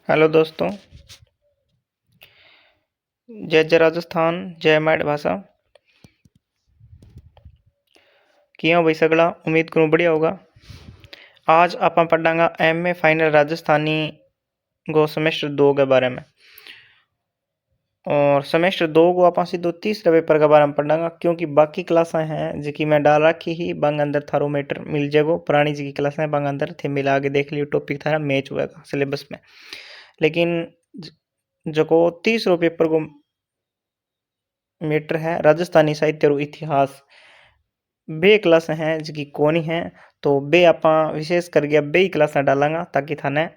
Hello दोस्तों, जय जय राजस्थान, जय मैड भाषा। किया भाई सगड़ा, उम्मीद करूँ बढ़िया होगा। आज आप पढ़ांगा एमए फाइनल राजस्थानी गो सेमेस्टर 2 के बारे में। और सेमेस्टर 2 को आप सीधो तीसरे पेपर के बारे में पढ़ांगा, क्योंकि बाकी क्लासा हैं जिकी मैं डाल रखी ही बंग अंदर थारो मैटर मिल जाएगो। पुरानी जी की क्लास है बंग अंदर थे मिला के देख लियो, टॉपिक थारा मैच हुएगा सिलेबस में। लेकिन जो तीसरो पेपर को मैटर है राजस्थानी साहित्य और इतिहास, बे क्लास हैं जिकी कोनी है, तो बे आपा विशेष करके बे ही क्लासा डालांगा ताकि थाने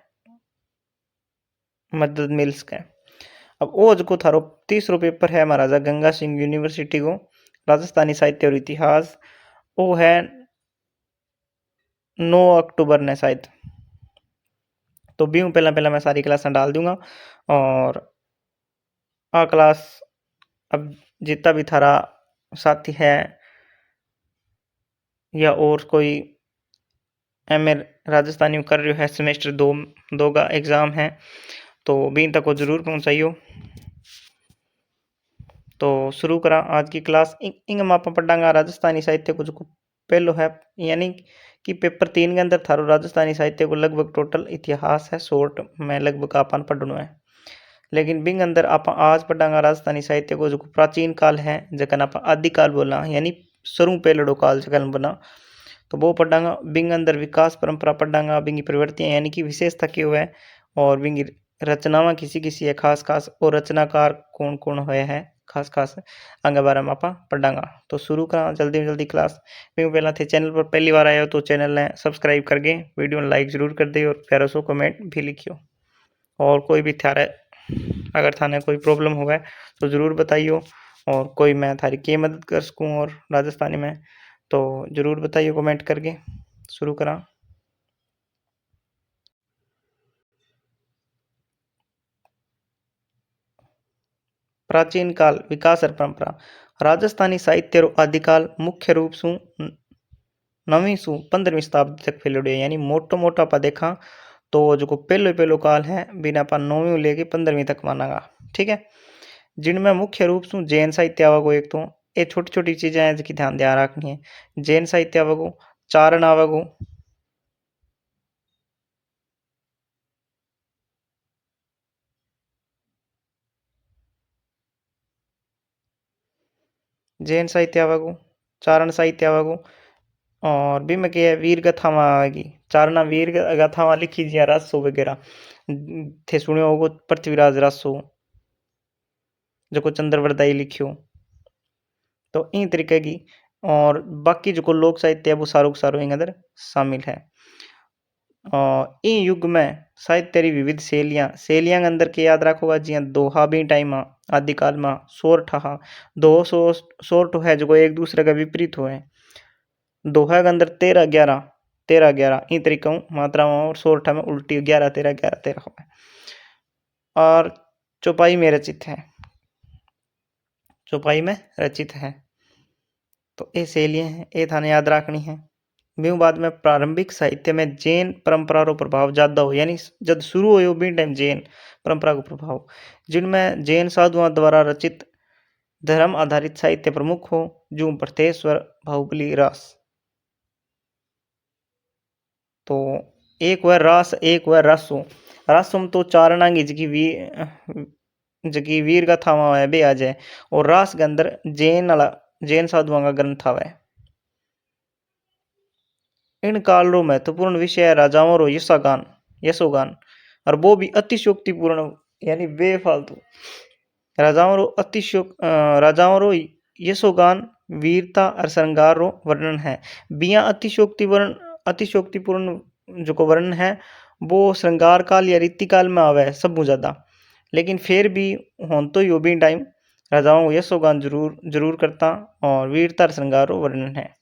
मदद मिल सके। अब वो जो थारो तीसरो पेपर है महाराजा गंगा सिंह यूनिवर्सिटी को राजस्थानी साहित्य और इतिहास, वो है 9 अक्टूबर ने शायद। तो भी पहला पहला मैं सारी क्लासा डाल दूंगा। और आ क्लास अब जितना भी थारा साथी है या और कोई एमए राजस्थानी कर रहे है, सेमेस्टर 2 का एग्जाम है, तो भी तक को जरूर पहुंचाइयो। तो शुरू करा आज की क्लास। इंग मापा पढ़ांगा राजस्थानी साहित्य को जो पहलो है, यानी कि पेपर 3 के अंदर थारो राजस्थानी साहित्य को लगभग टोटल इतिहास है शॉर्ट में लगभग आपन पढ़नो है। लेकिन बिंग अंदर आप आज पढ़ांगा राजस्थानी साहित्य को जो प्राचीन काल है जखन आप आदिकाल बोला, यानी शुरू पहलड़ो काल जखन बना, तो वो पढ़ांगा। बिंग अंदर विकास परंपरा पढ़ांगा, बिंगी प्रवृत्तियां यानी कि विशेषता क्यों हुए, और बिंगी रचनावां किसी किसी है खास खास, और रचनाकार कौन कौन हुए हैं खास खास अंग बारे में आप पढ़ांगा। तो शुरू करा जल्दी जल्दी क्लास। बिंग पहला थे चैनल पर पहली बार आए हो तो चैनल ने सब्सक्राइब करके वीडियो लाइक जरूर कर दे, और प्यारा सो कमेंट भी लिखियो। और कोई भी थारे अगर थाने कोई प्रॉब्लम हुआ तो ज़रूर बताइयो, और कोई मैं थारी की मदद कर सकूँ और राजस्थानी में, तो ज़रूर बताइए कमेंट करके। शुरू करा। प्राचीन काल विकास और परंपरा राजस्थानी साहित्य रो आदिकाल मुख्य रूप से 9वीं से 15वीं शताब्दी तक फैल्योड़ो है। यानी मोटो मोटा आप देखा तो जो पहलो काल है बिना आप 9वीं लेके 15वीं तक मानागा। ठीक है, जिनमें मुख्य रूप से जैन साहित्य आवेगो। एक तो ये छोटी छोटी चीजें हैं जिसकी ध्यान रखनी है। जैन साहित्य आवेगो, चारण आवेगो, जैन साहित्य आवेगो, चारण साहित्य आवेगो, और भी में क्या वीर गाथावां आवेगी। चारणा वीर गाथावां लिखी जी रासो वगैरह थे सुनियो होगो, पृथ्वीराज रासो जो चंद्रवरदाई लिखियो। तो इन तरीके की, और बाकी जो लोक साहित्य है वो सारो सारो इन अंदर शामिल है। इन युग में साहित्य री विविध शैलियां अंदर के याद रखोगा जी। दोहा भी टाइम आदिकाल में सोरठ हा दो सोरठ है जो एक दूसरे का विपरीत हुए। दोहा के अंदर 13 11 इन तरीका मात्रा में, और सोरठा में उल्टी 11 13 11 13 हुए। और चौपाई में रचित है, चौपाई में रचित है। तो ये शैलियां हैं, ये थाने याद रखनी है। ब्यों बाद में प्रारंभिक साहित्य में जैन परंपरा रो प्रभाव ज्यादा हो, यानी जब शुरू हो बी टाइम जैन परंपरा को प्रभाव, जिनमें जैन साधुओं द्वारा रचित धर्म आधारित साहित्य प्रमुख हो, जो प्रथेश्वर बाहुबली रास। तो एक वह रास, एक वह रसो। रसम तो चारणांगी जकी वीर गाथा है बे आ जाए, और रास के अंदर जैन साधुओं का ग्रंथ आवे। इन काल रो महत्वपूर्ण विषय है राजाओं रो यशोगान, और वो भी अतिशयोक्तिपूर्ण, यानी बेफालतू राजाओं रो यशोगान वीरता और श्रृंगार रो वर्णन है। बिया अतिशयोक्तिपूर्ण जो वर्णन है वो श्रृंगार काल या रीति काल में आवे सब ज्यादा। लेकिन फिर भी हों तो यो भी टाइम राजाओं को यशोगान जरूर जरूर करता, और वीरता और श्रृंगार रो वर्णन है।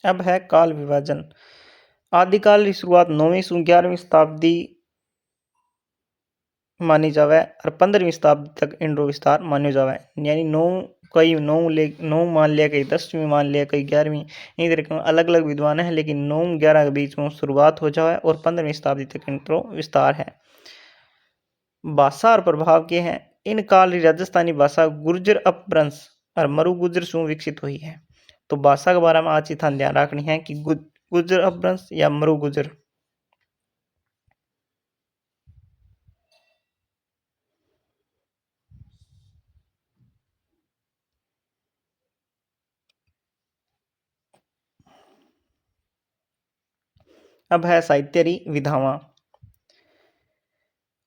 अब है काल विभाजन। आदिकाल की शुरुआत 9वीं से 11वीं शताब्दी मानी जावे, और 15वीं शताब्दी तक इनरो विस्तार मान्यो जावे। यानी 9 कई 9 मान लिया, कई 10वीं मान लिया, कई 11वीं, इन तरीके अलग अलग विद्वान है, लेकिन 9-11 के बीच में शुरुआत हो जाए और 15वीं शताब्दी तक इनको विस्तार है। भाषा और प्रभाव के हैं। इन काल राजस्थानी भाषा गुर्जर अपभ्रंश और मरु गुर्जर सु विकसित हुई है। तो भाषा के बारे में आज थान ध्यान रखनी है कि गुर्जर अपभ्रंश या मरु गुर्जर। अब है साहित्यरी विधावां।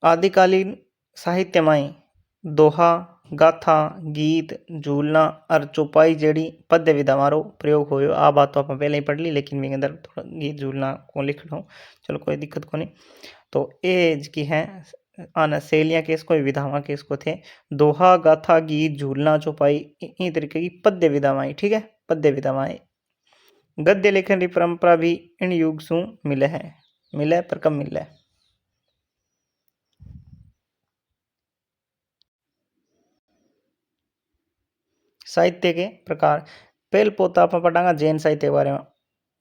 आदिकालीन साहित्य में दोहा, गाथा, गीत, झूलना और चौपाई जड़ी पद्य विधावां प्रयोग हो। आ बात तो आप पहले ही पढ़ ली, लेकिन मेरे अंदर थोड़ा गीत झूलना को लिख रहा हूँ, चलो कोई दिक्कत को नहीं। तो ये की है आना शैलियाँ के इसको विधावां के इसको थे दोहा, गाथा, गीत, झूलना, चौपाई, इन तरीके की पद्य विधावाएं। ठीक है, पद्य विधावाएं। गद्य लेखन की परंपरा भी इन युग सु मिले है, मिले पर कम मिले। साहित्य के प्रकार पहल पोता आप पढ़ांगा जैन साहित्य के बारे में।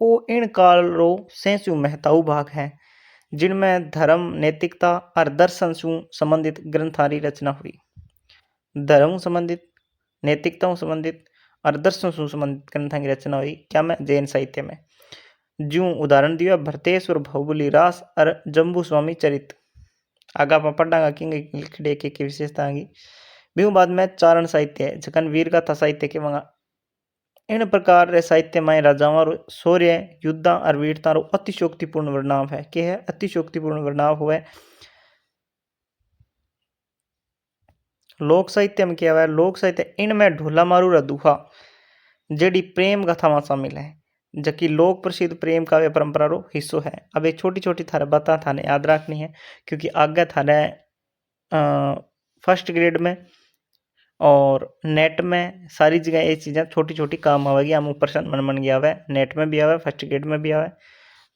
वो इन काल रो सेंसु महताऊ भाग है जिनमें धर्म, नैतिकता और दर्शन से संबंधित ग्रंथारी रचना हुई। धर्म संबंधित, नैतिकताओं संबंधित और दर्शन से संबंधित ग्रंथों की रचना हुई क्या में जैन साहित्य में। ज्यों उदाहरण दिया भरतेश्वर भौबोली रास और जम्बू स्वामी चरित। आगा आप पढ़ांगा लिखड़े की विशेषता की। भी बाद में चारण साहित्य है जखन वीर गाथा साहित्य के वहाँ इन प्रकार साहित्य में राजाओं शौर्य, युद्धा और वीरता अतिशोक्तिपूर्ण वर्णव है कि है अतिशोक्तिपूर्ण वर्णव हुआ। लोक साहित्य में क्या हुआ, लोक साहित्य इनमें ढोला मारू रा दुहा जेडी प्रेम गाथा शामिल है, जबकि लोक प्रसिद्ध प्रेम काव्य परंपरा रो हिस्सों है। अब एक छोटी छोटी थारे बातें थाने याद रखनी है क्योंकि आगे थाने फर्स्ट ग्रेड में और नेट में सारी जगह ये चीज़ें छोटी छोटी काम आवेगी। हम ऊपर से मन गया हुआ है, नेट में भी आवे, फर्स्ट ग्रेड में भी आवे,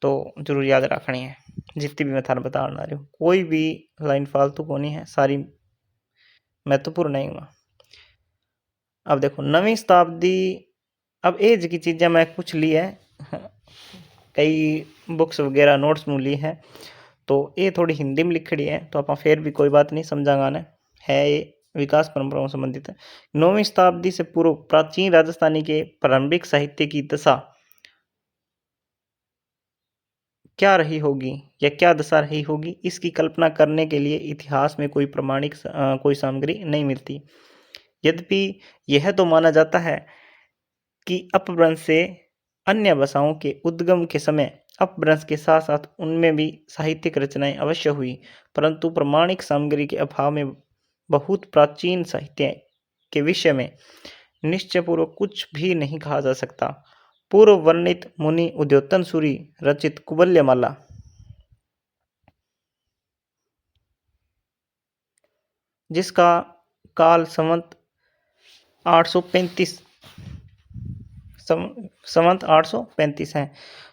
तो जरूर याद रखनी है। जितनी भी मैं थाने बता रही हूँ, कोई भी लाइन फालतू को नहीं है, सारी महत्वपूर्ण नहीं हुआ। अब देखो 9वीं शताब्दी, अब एज की चीज़ें मैं कुछ ली है, कई बुक्स वगैरह नोट्स में ली है, तो ये थोड़ी हिंदी में लिखड़ी है, तो आप फिर भी कोई बात नहीं समझागा ने है। ये विकास परंपराओं संबंधित है। 9वीं शताब्दी से पूर्व प्राचीन राजस्थानी के प्रारंभिक साहित्य की दशा क्या रही होगी या क्या दशा रही होगी, इसकी कल्पना करने के लिए इतिहास में कोई प्रमाणिक कोई सामग्री नहीं मिलती। यद्यपि यह तो माना जाता है कि अपभ्रंश से अन्य भाषाओं के उद्गम के समय अपभ्रंश के साथ साथ उनमें भी साहित्यिक रचनाएं अवश्य हुई, परंतु प्रमाणिक सामग्री के अभाव में बहुत प्राचीन साहित्य के विषय में निश्चयपूर्वक कुछ भी नहीं कहा जा सकता। पूर्व वर्णित मुनि उद्योतन सूरी रचित कुवल्यमाला जिसका काल संवत 835 संवत 835 है।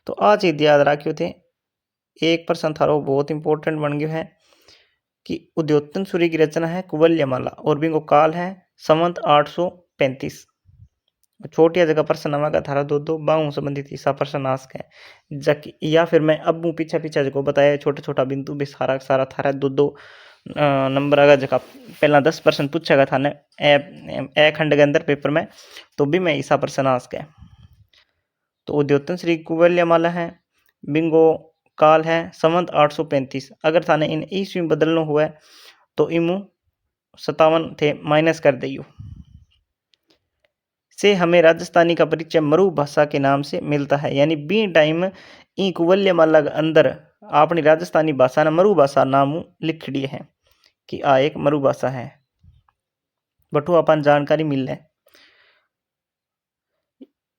तो आज ही याद रखियो थे, एक प्रश्न थारो बहुत इंपॉर्टेंट बन गयो है कि उद्योतन सूरी की रचना है कुवल्यमाला और बिंगो काल है संवत 835। छोटिया जगह प्रश्न नवा थारा दो बाहू संबंधित ईसा प्रश्न आस्क है जबकि या फिर मैं अब पीछा पीछा जो बताया छोटा छोटा बिंदु भी सारा सारा थारा दो नंबर अगर जगह पहला 10 प्रश्न पूछेगा थाने ए खंड के अंदर पेपर में, तो भी मैं ईसा प्रश्न आस्क है। तो उद्योतन श्री कुवल्यमाला है, बिंगो काल है संवत 835। अगर थाने इन ईस्वी बदलना हुआ तो इमू 57 थे माइनस कर दियो से हमें राजस्थानी का परिचय मरु भाषा के नाम से मिलता है। यानी बी टाइम ई कुवल्यमाला के अंदर अपनी राजस्थानी भाषा ने मरु भाषा नाम लिखड़ी है कि आ एक मरु भाषा है, बटू अपन जानकारी मिल है।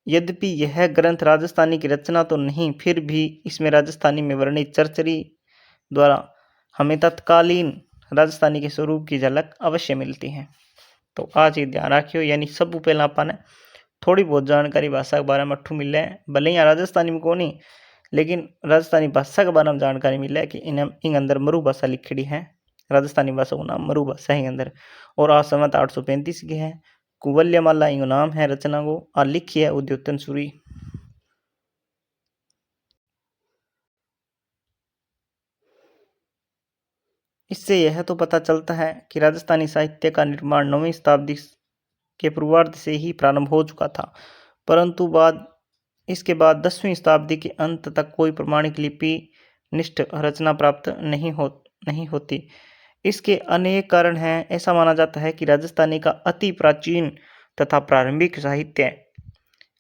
यद्यपि यह ग्रंथ राजस्थानी की रचना तो नहीं, फिर भी इसमें राजस्थानी में वर्णित चरचरी द्वारा हमें तत्कालीन राजस्थानी के स्वरूप की झलक अवश्य मिलती है। तो आज ही ध्यान रखियो, यानी सब पहला अपन थोड़ी बहुत जानकारी भाषा के बारे में अठू मिले, भले ही राजस्थानी में को नहीं, लेकिन राजस्थानी भाषा के बारे में जानकारी मिले कि इन अंदर मरु भाषा लिखड़ी है, राजस्थानी भाषा का नाम मरु भाषा है अंदर, और आज संवत 835 की है। कुवल्यमाला इनको नाम है रचना को, और लिखी है उद्योतन सूरी। इससे यह तो पता चलता है कि राजस्थानी साहित्य का निर्माण 9वीं शताब्दी के पूर्वार्ध से ही प्रारंभ हो चुका था, परंतु इसके बाद 10वीं शताब्दी के अंत तक कोई प्रमाणिक लिपि निष्ठ रचना प्राप्त नहीं होती। इसके अनेक कारण हैं। ऐसा माना जाता है कि राजस्थानी का अति प्राचीन तथा प्रारंभिक साहित्य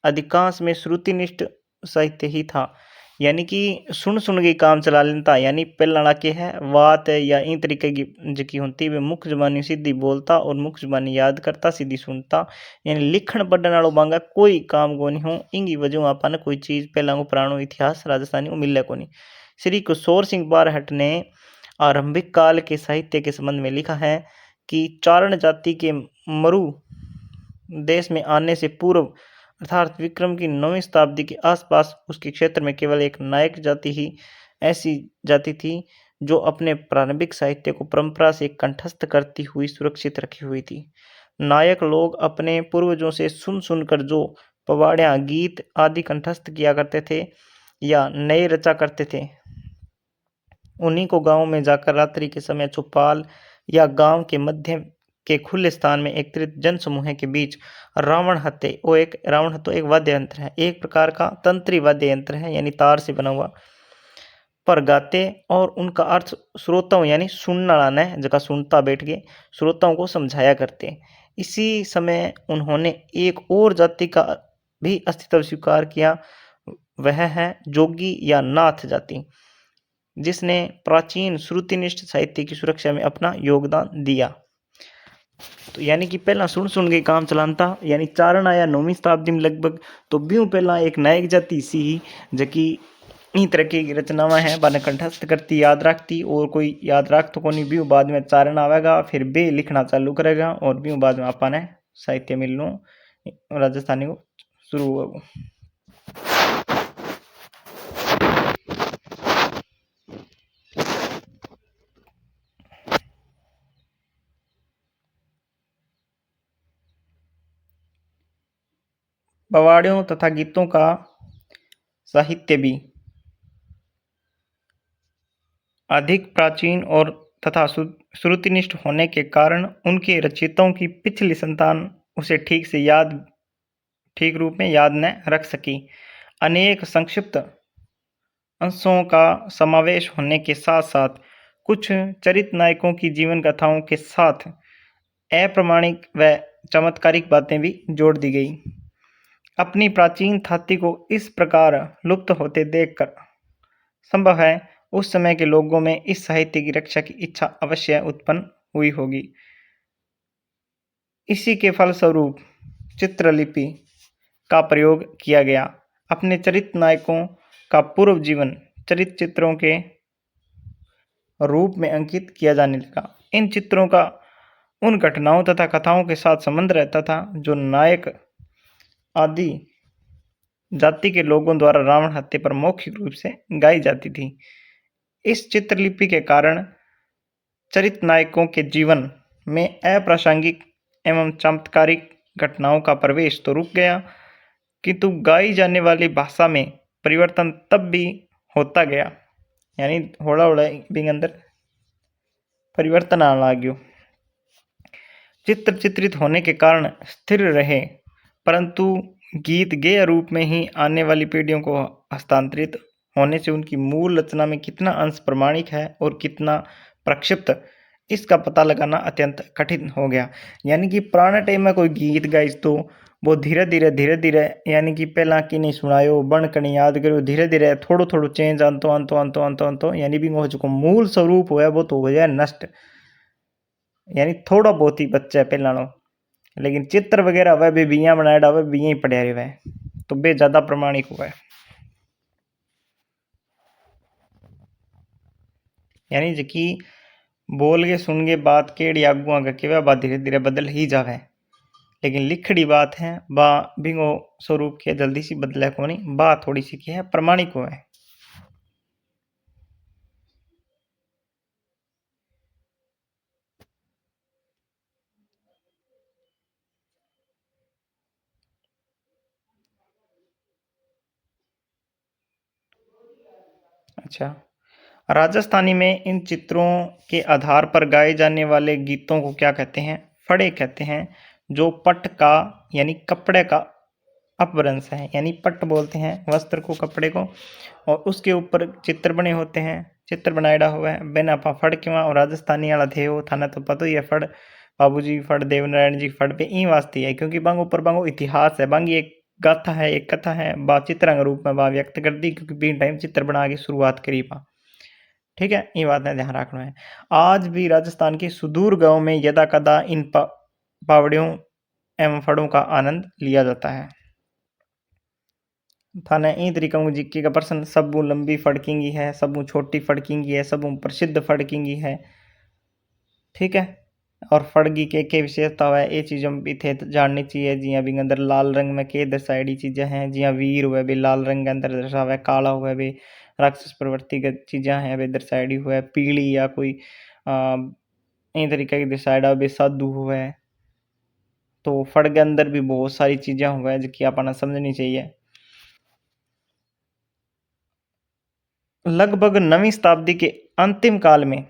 अधिकांश में श्रुतिनिष्ठ साहित्य ही था, यानी कि सुन सुन के काम चला लेता। यानी पहला के है बात है या इन तरीके की जकी होती वे मुख्य जुबानी सीधी बोलता और मुख्य जुबानी याद करता सीधी सुनता, यानी लिखण पढ़ने वालों बांगा कोई काम को नहीं हो। इंगी वजह आपने कोई चीज पहला को पुरानो इतिहास राजस्थानी को मिले को नहीं। श्री किशोर सिंह बारहट ने आरंभिक काल के साहित्य के संबंध में लिखा है कि चारण जाति के मरु देश में आने से पूर्व अर्थात विक्रम की 9वीं शताब्दी के आसपास उसके क्षेत्र में केवल एक नायक जाति ही ऐसी जाति थी जो अपने प्रारंभिक साहित्य को परंपरा से कंठस्थ करती हुई सुरक्षित रखी हुई थी। नायक लोग अपने पूर्वजों से सुन सुनकर जो पवाड़ियाँ गीत आदि कंठस्थ किया करते थे या नए रचा करते थे, उन्हीं को गांव में जाकर रात्रि के समय चौपाल या गांव के मध्य के खुले स्थान में एकत्रित जन समूह के बीच रावण हत्ते एक वाद्य यंत्र है, एक प्रकार का तंत्री वाद्य यंत्र है, यानी तार से बना हुआ, पर गाते और उनका अर्थ श्रोताओं यानी सुनने वाला ने जगह सुनता बैठ के श्रोताओं को समझाया करते। इसी समय उन्होंने एक और जाति का भी अस्तित्व स्वीकार किया, वह है जोगी या नाथ जाति, जिसने प्राचीन श्रुतिनिष्ठ साहित्य की सुरक्षा में अपना योगदान दिया। तो यानी कि पहला सुन सुन के काम चलानता, यानी चारण आया 9वीं शताब्दी में लगभग, तो ब्यूं पहला एक नायक जाति सी जकी इन तरह की रचनावां है बाने कंठस्थ करती याद रखती, और कोई याद रख तो कोनी ब्यूं बाद में चारण आवेगा फिर बे लिखना चालू करेगा और ब्यूं बाद में आपा ने साहित्य मिलनो राजस्थानी को शुरू हुआ। पवाड़ियों तथा गीतों का साहित्य भी अधिक प्राचीन और तथा श्रुतिनिष्ठ होने के कारण उनके रचयिताओं की पिछली संतान उसे ठीक रूप में याद न रख सकी। अनेक संक्षिप्त अंशों का समावेश होने के साथ साथ कुछ चरित नायकों की जीवन गाथाओं के साथ अप्रमाणिक व चमत्कारिक बातें भी जोड़ दी गई। अपनी प्राचीन थाती को इस प्रकार लुप्त होते देखकर संभव है उस समय के लोगों में इस साहित्य की रक्षा की इच्छा अवश्य उत्पन्न हुई होगी। इसी के फलस्वरूप चित्रलिपि का प्रयोग किया गया। अपने चरित नायकों का पूर्व जीवन चरित चित्रों के रूप में अंकित किया जाने लगा। इन चित्रों का उन घटनाओं तथा कथाओं के साथ संबंध रहता था जो नायक आदि जाति के लोगों द्वारा रावण हत्या पर मौखिक रूप से गाई जाती थी। इस चित्रलिपि के कारण चरित नायकों के जीवन में अप्रासंगिक एवं चमत्कारिक घटनाओं का प्रवेश तो रुक गया, किंतु गाई जाने वाली भाषा में परिवर्तन तब भी होता गया, यानी होड़ा होड़ा भी अंदर परिवर्तन आने लग गयो। चित्र चित्रित होने के कारण स्थिर रहे, परंतु गीत गेय रूप में ही आने वाली पीढ़ियों को हस्तांतरित होने से उनकी मूल रचना में कितना अंश प्रमाणिक है और कितना प्रक्षिप्त, इसका पता लगाना अत्यंत कठिन हो गया। यानी कि पुराने टाइम में कोई गीत गाइस तो वो धीरे धीरे यानी कि पहला की नहीं सुनायो बन कणी याद करो, धीरे धीरे थोड़ो थोड़ो चेंज अंतो यानी भी जो मूल स्वरूप हुआ वो तो हो जाए नष्ट, यानी थोड़ा बहुत ही बच्चा है पहला नो, लेकिन चित्र वगैरह वह भी बिया बनाया हुआ बिया ही पढ़िया रहे वह तो बे ज्यादा प्रमाणिक हुआ है। यानी जकी बोल के सुन के बात केड़ी आगू आगे के वह बात धीरे धीरे बदल ही जावे, लेकिन लिखड़ी बात है बा बिंगो स्वरूप के जल्दी सी बदले को नहीं, बात थोड़ी सी की है प्रमाणिक हुआ है। अच्छा, राजस्थानी में इन चित्रों के आधार पर गाए जाने वाले गीतों को क्या कहते हैं? फड़े कहते हैं, जो पट का यानी कपड़े का अपभ्रंश है। यानी पट बोलते हैं वस्त्र को, कपड़े को, और उसके ऊपर चित्र बने होते हैं, चित्र बनाएड़ा हुआ है। बेन आपा फड़ क्यों और राजस्थानी वाला थे वो थाने तो पता ही है। फड़ बाबूजी फड़ देवनारायण जी फड़ पे ई वास्ती है क्योंकि बांगो पर बांगो इतिहास है, बांगी एक गाथा है, एक कथा है, बा चित्रांग रूप में बा व्यक्त कर दी क्योंकि बी टाइम चित्र बना के शुरुआत करी पा। ठीक है, ये बात है ध्यान रखना है। आज भी राजस्थान के सुदूर गांव में यदा कदा इन पावड़ियों एवं फड़ों का आनंद लिया जाता है। थाने ई तरीका हूँ जिक्की का प्रश्न सबू लंबी फड़किंगी है, सबू छोटी फड़किंगी है, सबू प्रसिद्ध फड़किंगी है। ठीक है, और फड़गी के विशेषता है ये चीज़ों भी थे जाननी चाहिए। जियां भी अंदर लाल रंग में के दर्शाई चीज़ें हैं, जियां वीर हुए भी लाल रंग के अंदर दर्शावा है, काला हुआ भी राक्षस प्रवृत्ति के चीज़ें हैं वे दर्शाई हुआ है, पीली या कोई इन तरीके की दर्शाया भी साधु हुआ है। तो फड़ के अंदर भी बहुत सारी चीज़ें हुआ है जिसकी अपना समझनी चाहिए। लगभग 9वीं शताब्दी के अंतिम काल में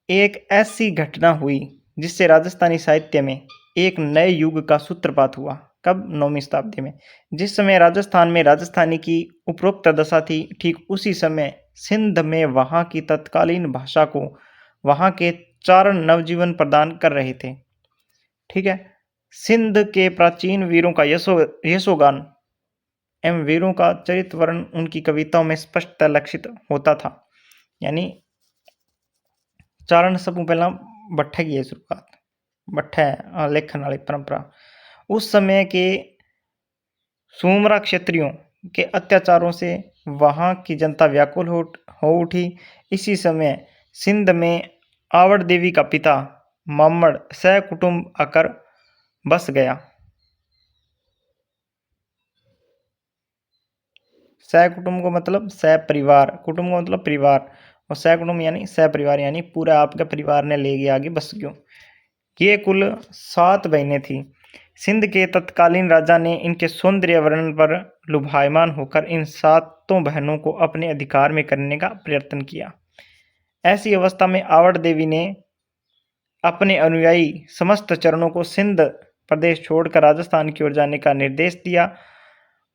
एक ऐसी घटना हुई जिससे राजस्थानी साहित्य में एक नए युग का सूत्रपात हुआ। कब? 9वीं शताब्दी में। जिस समय राजस्थान में राजस्थानी की उपरोक्त दशा थी, ठीक उसी समय सिंध में वहां की तत्कालीन भाषा को वहां के चारण नवजीवन प्रदान कर रहे थे। ठीक है, सिंध के प्राचीन वीरों का यशोगान एवं वीरों का चरित्र वर्णन उनकी कविताओं में स्पष्ट लक्षित होता था। यानी चारण सबू पहला भट्टे की है शुरुआत, भट्टे लेखन वाली परंपरा। उस समय के सुमरा क्षत्रियों के अत्याचारों से वहां की जनता व्याकुल हो उठी। इसी समय सिंध में आवड़ देवी का पिता मामड़ सह कुटुंब आकर बस गया। सह कुटुंब को मतलब सह परिवार, कुटुंब का मतलब परिवार, और सह कुटुंब यानी सह परिवार, यानी पूरा आपके परिवार ने ले गया आगे बस क्यों। ये कुल 7 बहनें थी। सिंध के तत्कालीन राजा ने इनके सौंदर्य वर्णन पर लुभायमान होकर इन 7 बहनों को अपने अधिकार में करने का प्रयत्न किया। ऐसी अवस्था में आवड़ देवी ने अपने अनुयायी समस्त चरणों को सिंध प्रदेश छोड़कर राजस्थान की ओर जाने का निर्देश दिया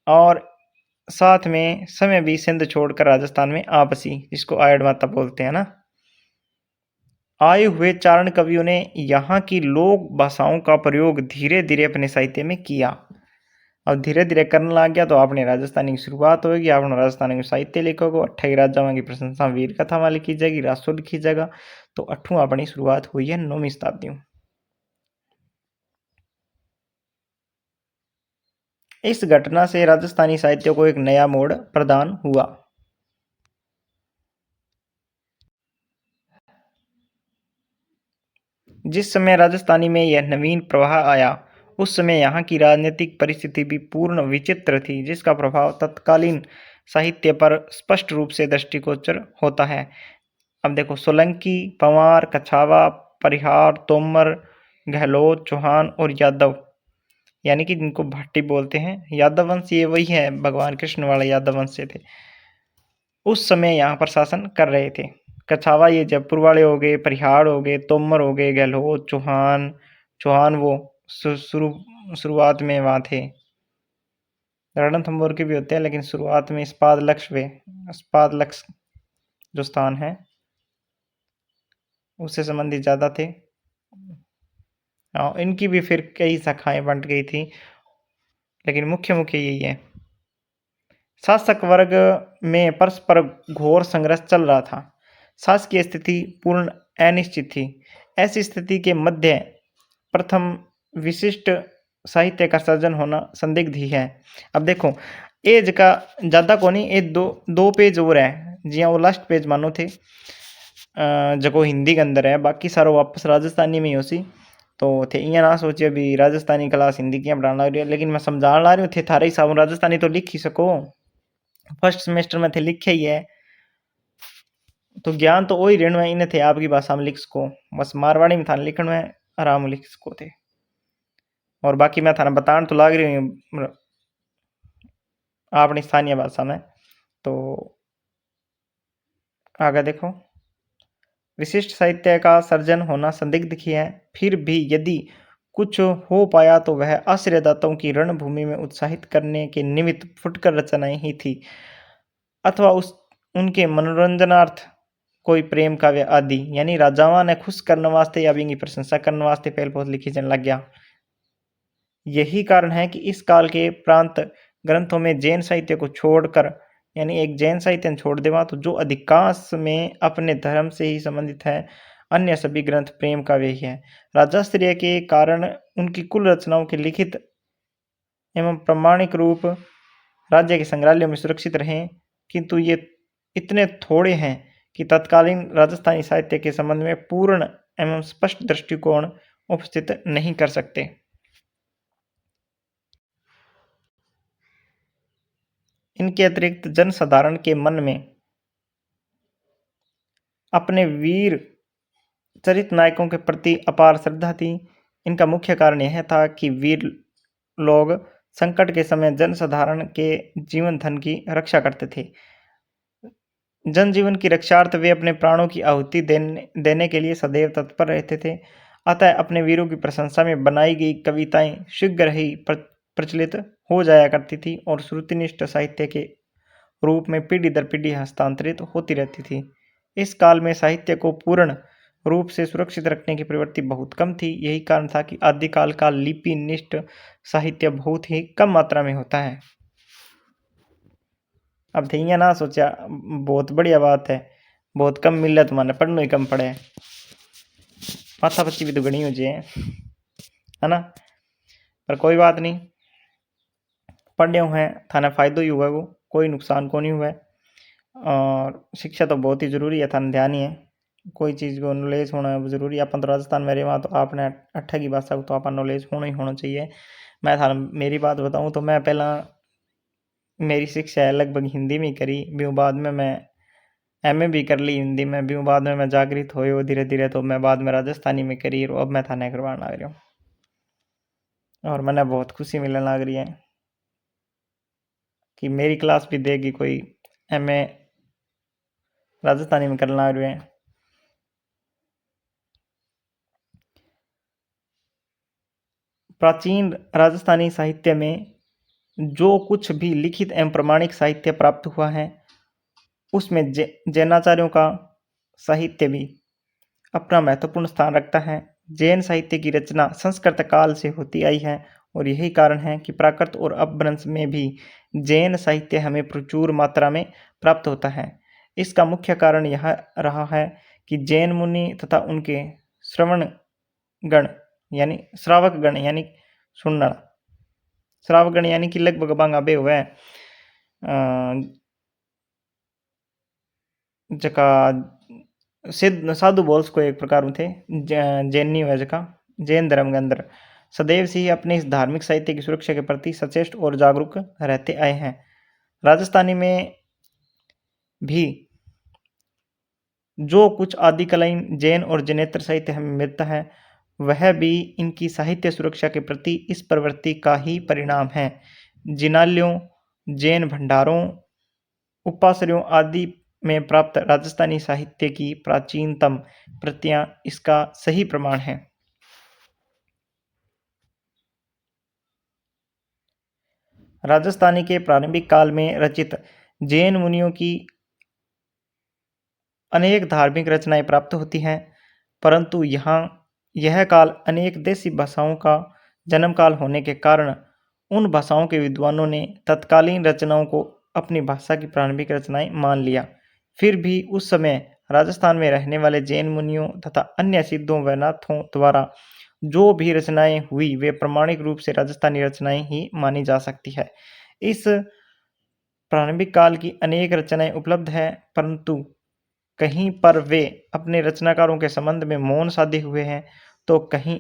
और साथ में समय भी सिंध छोड़कर राजस्थान में आ बसी, जिसको आयड़ माता बोलते हैं ना। आए हुए चारण कवियों ने यहाँ की लोक भाषाओं का प्रयोग धीरे धीरे अपने साहित्य में किया। अब धीरे धीरे करने लग गया तो अपने राजस्थानी की शुरुआत होगी। अपना राजस्थानी के साहित्य लिखोगे, अट्ठाई राजाओं की प्रशंसा वीर कथा में लिखी जाएगी, रासो लिखी जाएगा। तो अठू अपनी शुरुआत हुई है 9वीं शताब्दी में। इस घटना से राजस्थानी साहित्य को एक नया मोड़ प्रदान हुआ। जिस समय राजस्थानी में यह नवीन प्रवाह आया उस समय यहाँ की राजनीतिक परिस्थिति भी पूर्ण विचित्र थी, जिसका प्रभाव तत्कालीन साहित्य पर स्पष्ट रूप से दृष्टिगोचर होता है। अब देखो, सोलंकी, पंवार, कछावा, परिहार, तोमर, गहलोत, चौहान और यादव, यानी कि जिनको भाटी बोलते हैं, यादव वंश ये वही है भगवान कृष्ण वाले यादव वंश से थे, उस समय यहाँ पर शासन कर रहे थे। कछावा ये जयपुर वाले हो गए, परिहार हो गए, तोमर हो गए, गहलोत, चौहान, चौहान वो शुरुआत में वहाँ थे। रणथंभौर के भी होते हैं लेकिन शुरुआत में इस्पात लक्ष्य जो स्थान है उससे संबंधित ज़्यादा थे। इनकी भी फिर कई शाखाएं बंट गई थी लेकिन मुख्य यही है। शासक वर्ग में परस्पर घोर संघर्ष चल रहा था। शासकीय स्थिति पूर्ण अनिश्चित थी। ऐसी स्थिति के मध्य प्रथम विशिष्ट साहित्य का सर्जन होना संदिग्ध ही है। अब देखो, एज का ज़्यादा को नहीं, ये दो पेज और है जिया वो लास्ट पेज मानो थे जो हिंदी के अंदर है, बाकी सारो वापस राजस्थानी में ही होसी। तो थे इं ना सोचे भी राजस्थानी क्लास हिंदी की पढ़ाना रही है, लेकिन मैं समझा ला रही हूँ थे थारे हिसाब राजस्थानी तो लिख ही सको। फर्स्ट सेमेस्टर में थे लिखे ही है तो ज्ञान तो वही ऋण में इन्हें थे आपकी भाषा में लिख सको, बस मारवाड़ी में था लिखण में आराम लिख सको थे। और बाकी मैं थाना बताने तो लाग रही हूँ अपनी स्थानीय भाषा में। तो आगे देखो, विशिष्ट साहित्य का सर्जन होना संदिग्ध ही है, फिर भी यदि कुछ हो पाया तो वह आश्रयदाताओं की रणभूमि में उत्साहित करने के निमित्त फुटकर रचनाएं ही थी, अथवा उनके मनोरंजनार्थ कोई प्रेम काव्य आदि, यानी राजावां ने खुश करने वास्ते या बिंगी प्रशंसा करने वास्ते पहल बहुत लिखी जाने लग गया। यही कारण है कि इस काल के प्रांत ग्रंथों में जैन साहित्य को छोड़कर, यानी एक जैन साहित्य छोड़ देवा तो जो अधिकांश में अपने धर्म से ही संबंधित है, अन्य सभी ग्रंथ प्रेम काव्य ही है। राजाश्रय के कारण उनकी कुल रचनाओं के लिखित एवं प्रमाणिक रूप राज्य के संग्रहालयों में सुरक्षित रहे, किंतु ये इतने थोड़े हैं कि तत्कालीन राजस्थानी साहित्य के संबंध में पूर्ण एवं स्पष्ट दृष्टिकोण उपस्थित नहीं कर सकते। इनके अतिरिक्त जनसाधारण के मन में अपने वीर चरित नायकों के प्रति अपार श्रद्धा थी। इनका मुख्य कारण यह था कि वीर लोग संकट के समय जनसाधारण के जीवन धन की रक्षा करते थे। जनजीवन की रक्षार्थ वे अपने प्राणों की आहुति देने के लिए सदैव तत्पर रहते थे। अतः अपने वीरों की प्रशंसा में बनाई गई कविताएं शीघ्र ही प्रचलित हो जाया करती थी और श्रुतिनिष्ठ साहित्य के रूप में पीढ़ी दर पीढ़ी हस्तांतरित होती रहती थी। इस काल में साहित्य को पूर्ण रूप से सुरक्षित रखने की प्रवृत्ति बहुत कम थी। यही कारण था कि आदिकाल का लिपि निष्ठ साहित्य बहुत ही कम मात्रा में होता है। अब थे ना सोचा बहुत बढ़िया बात है, बहुत कम मिल तो माने पढ़ना ही कम पड़े, माथा पच्ची भी तो गणी हो जाए, है ना। पर कोई बात नहीं, पढ़ने हुए थाने फायदो ही हुआ, वो कोई नुकसान को नहीं हुआ। और शिक्षा तो बहुत ही जरूरी है, थाने ध्यान ही है, कोई चीज़ को नॉलेज होना जरूरी है। अपन तो राजस्थान में रहे वहाँ तो आपने अट्ठा की भाषा को तो अपन नॉलेज होना ही होना चाहिए। मैं थाने मेरी बात बताऊँ तो मैं पहला मेरी शिक्षा है लगभग हिंदी में करी, भी बाद में मैं एमए भी कर ली हिंदी में, भी बाद में मैं जागृत हो धीरे धीरे, तो मैं बाद में राजस्थानी में करी और अब मैं थाने करवाने लग रहा हूँ और मैंने बहुत खुशी मिलने लग रही है कि मेरी क्लास भी देगी कोई एमए राजस्थानी में करने लग रहे हैं। प्राचीन राजस्थानी साहित्य में जो कुछ भी लिखित एवं प्रमाणिक साहित्य प्राप्त हुआ है उसमें जैनाचार्यों का साहित्य भी अपना महत्वपूर्ण स्थान रखता है। जैन साहित्य की रचना संस्कृत काल से होती आई है और यही कारण है कि प्राकृत और अपभ्रंश में भी जैन साहित्य हमें प्रचुर मात्रा में प्राप्त होता है। इसका मुख्य कारण यह रहा है कि जैन मुनि तथा उनके श्रावक गण यानी सुनना श्रावक गण यानी कि लगभग बांगा बे हुए जका सिद्ध साधु बोल्स को एक प्रकार थे जैनी हुआ जका जैन धर्म के अंदर सदैव से ही अपने इस धार्मिक साहित्य की सुरक्षा के प्रति सचेष्ट और जागरूक रहते आए हैं। राजस्थानी में भी जो कुछ आदिकालीन जैन और जैनेतर साहित्य हमें मिलता है वह भी इनकी साहित्य सुरक्षा के प्रति इस प्रवृत्ति का ही परिणाम है। जिनालयों, जैन भंडारों, उपासरियों आदि में प्राप्त राजस्थानी साहित्य की प्राचीनतम प्रतियां इसका सही प्रमाण है। राजस्थानी के प्रारंभिक काल में रचित जैन मुनियों की अनेक धार्मिक रचनाएं प्राप्त होती हैं, परंतु यहाँ यह काल अनेक देशी भाषाओं का जन्म काल होने के कारण उन भाषाओं के विद्वानों ने तत्कालीन रचनाओं को अपनी भाषा की प्रारंभिक रचनाएं मान लिया। फिर भी उस समय राजस्थान में रहने वाले जैन मुनियों तथा अन्य सिद्धों व नाथों द्वारा जो भी रचनाएं हुई वे प्रामाणिक रूप से राजस्थानी रचनाएं ही मानी जा सकती है। इस प्रारंभिक काल की अनेक रचनाएं उपलब्ध हैं, परंतु कहीं पर वे अपने रचनाकारों के संबंध में मौन साधे हुए हैं तो कहीं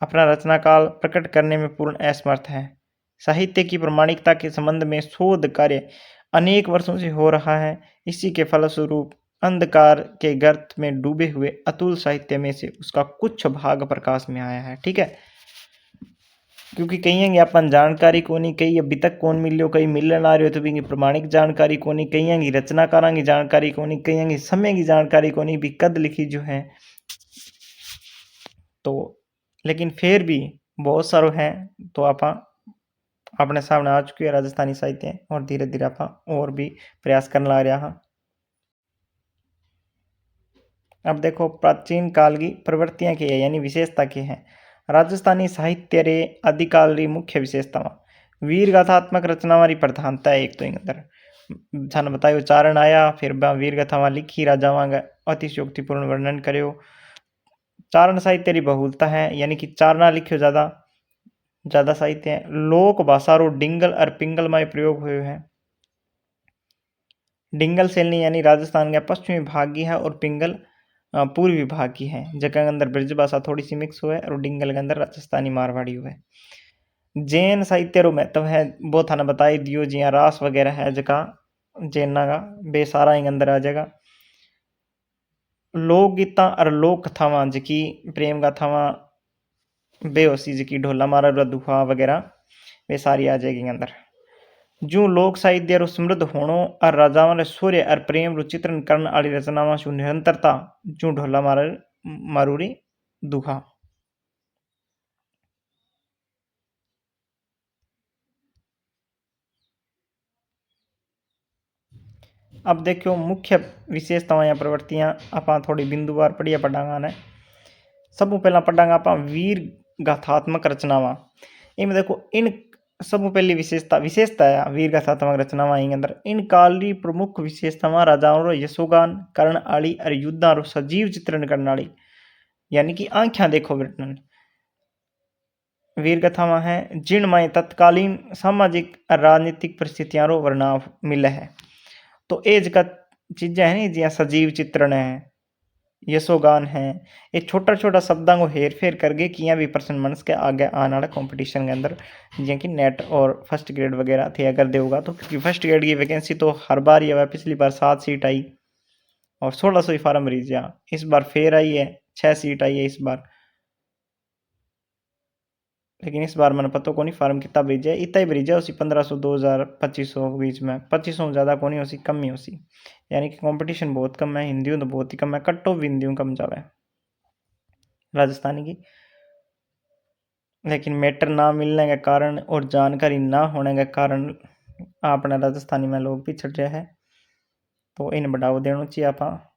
अपना रचना काल प्रकट करने में पूर्ण असमर्थ है। साहित्य की प्रामाणिकता के संबंध में शोध कार्य अनेक वर्षों से हो रहा है। इसी के फलस्वरूप अंधकार के गर्त में डूबे हुए अतुल साहित्य में से उसका कुछ भाग प्रकाश में आया है। ठीक है, क्योंकि कहीं अपन जानकारी कोनी कई अभी तक कौन मिलियो कई मिलने आ रही हो तो भी प्रमाणिक जानकारी कोनी कहीं रचनाकारा की जानकारी कोनी कहीं समय की जानकारी कोनी भी कद लिखी जो है। तो लेकिन फिर भी बहुत सारो है तो आप अपने सामने आ चुकी है राजस्थानी साहित्य और धीरे धीरे आप और भी प्रयास करने लग रहा हाँ। अब देखो प्राचीन काल की प्रवृत्तियां की है यानी विशेषता की है। राजस्थानी साहित्य रे आदिकाल री मुख्य विशेषता वीर गाथात्मक रचना हमारी प्रधानता है। एक तो अंदर थाने बतायो चारण आया फिर वीर गाथा लिखी राजावां का अतिशयोक्तिपूर्ण वर्णन करो। चारण साहित्य री बहुलता है यानी कि चारणा लिखियो ज्यादा ज्यादा साहित्य है। लोक भाषा रो डिंगल और पिंगल में प्रयोग हुए है। डिंगल शैली यानी राजस्थान का पश्चिमी भाग की है और पिंगल पूर्वी भाग की है जगह अंदर ब्रज भाषा थोड़ी सी मिक्स हुआ है और डिंगल के अंदर राजस्थानी मारवाड़ी हुआ है। जैन साहित्य रो महत्व है वो थाने बताई दियो जिया रास वगैरह है जका जैना का बे सारा अंदर आ जाएगा। लोकगीता और लोक कथावां जकी प्रेम गाथावां बेहोसी जकी ढोला मारा दुहा वगैरह वे सारी आ जाएगी अंदर। जो लोक साहित्य रो समृद्ध होनो और राजावां रे सूर्य और प्रेम रो चित्रण करने वाली रचनावां सु निरंतरता जो ढोला मारूरी दुहा। अब देखो मुख्य विशेषतावां या प्रवृत्तियां आप थोड़ी बिंदुवार पढ़िया पढ़ांगा ने। सब पहला पढ़ांगा आप वीर गाथात्मक रचनावां। इनमें देखो इन सब पहली विशेषता है वीर गाथात्मक रचनावां अंदर इन काल री प्रमुख विशेषतावां राजाओं रो यशोगान करण आली और युद्धा रो सजीव चित्रण करने वाली यानी कि आंख्या देखो वर्णन वीर कथावां है जिन में तत्कालीन सामाजिक और राजनीतिक परिस्थितियां रो वर्णन मिले है। तो ये जगह चीजें है नी जिया सजीव चित्रण है यशोगान है ये छोटा छोटा शब्दों को हेर फेर करके किया भी पर्सन मनस के आगे आने वाले कंपटीशन के अंदर जिया कि नेट और फर्स्ट ग्रेड वगैरह थे अगर देगा तो क्योंकि फर्स्ट ग्रेड की वैकेंसी तो हर बार ही है पिछली बार 7 सीट आई और 1600 ही फार्म भरी जा इस बार फिर आई है 6 सीट आई है इस बार। लेकिन इस बार मैंने पता को नहीं फार्म कितना भेजा है इतना ही भेजा उसी 1500 2000 2500 बीच में 2500 ज़्यादा को नहीं उसी कम ही उसी यानी कि कंपटीशन बहुत कम है। हिंदियों तो बहुत ही कम है कट ऑफ हिंदियों कम जावे राजस्थानी की। लेकिन मैटर ना मिलने के कारण और जानकारी ना होने के कारण अपने राजस्थानी में लोग पिछड़ रहे हैं तो इन बढ़ावा देना चाहिए आप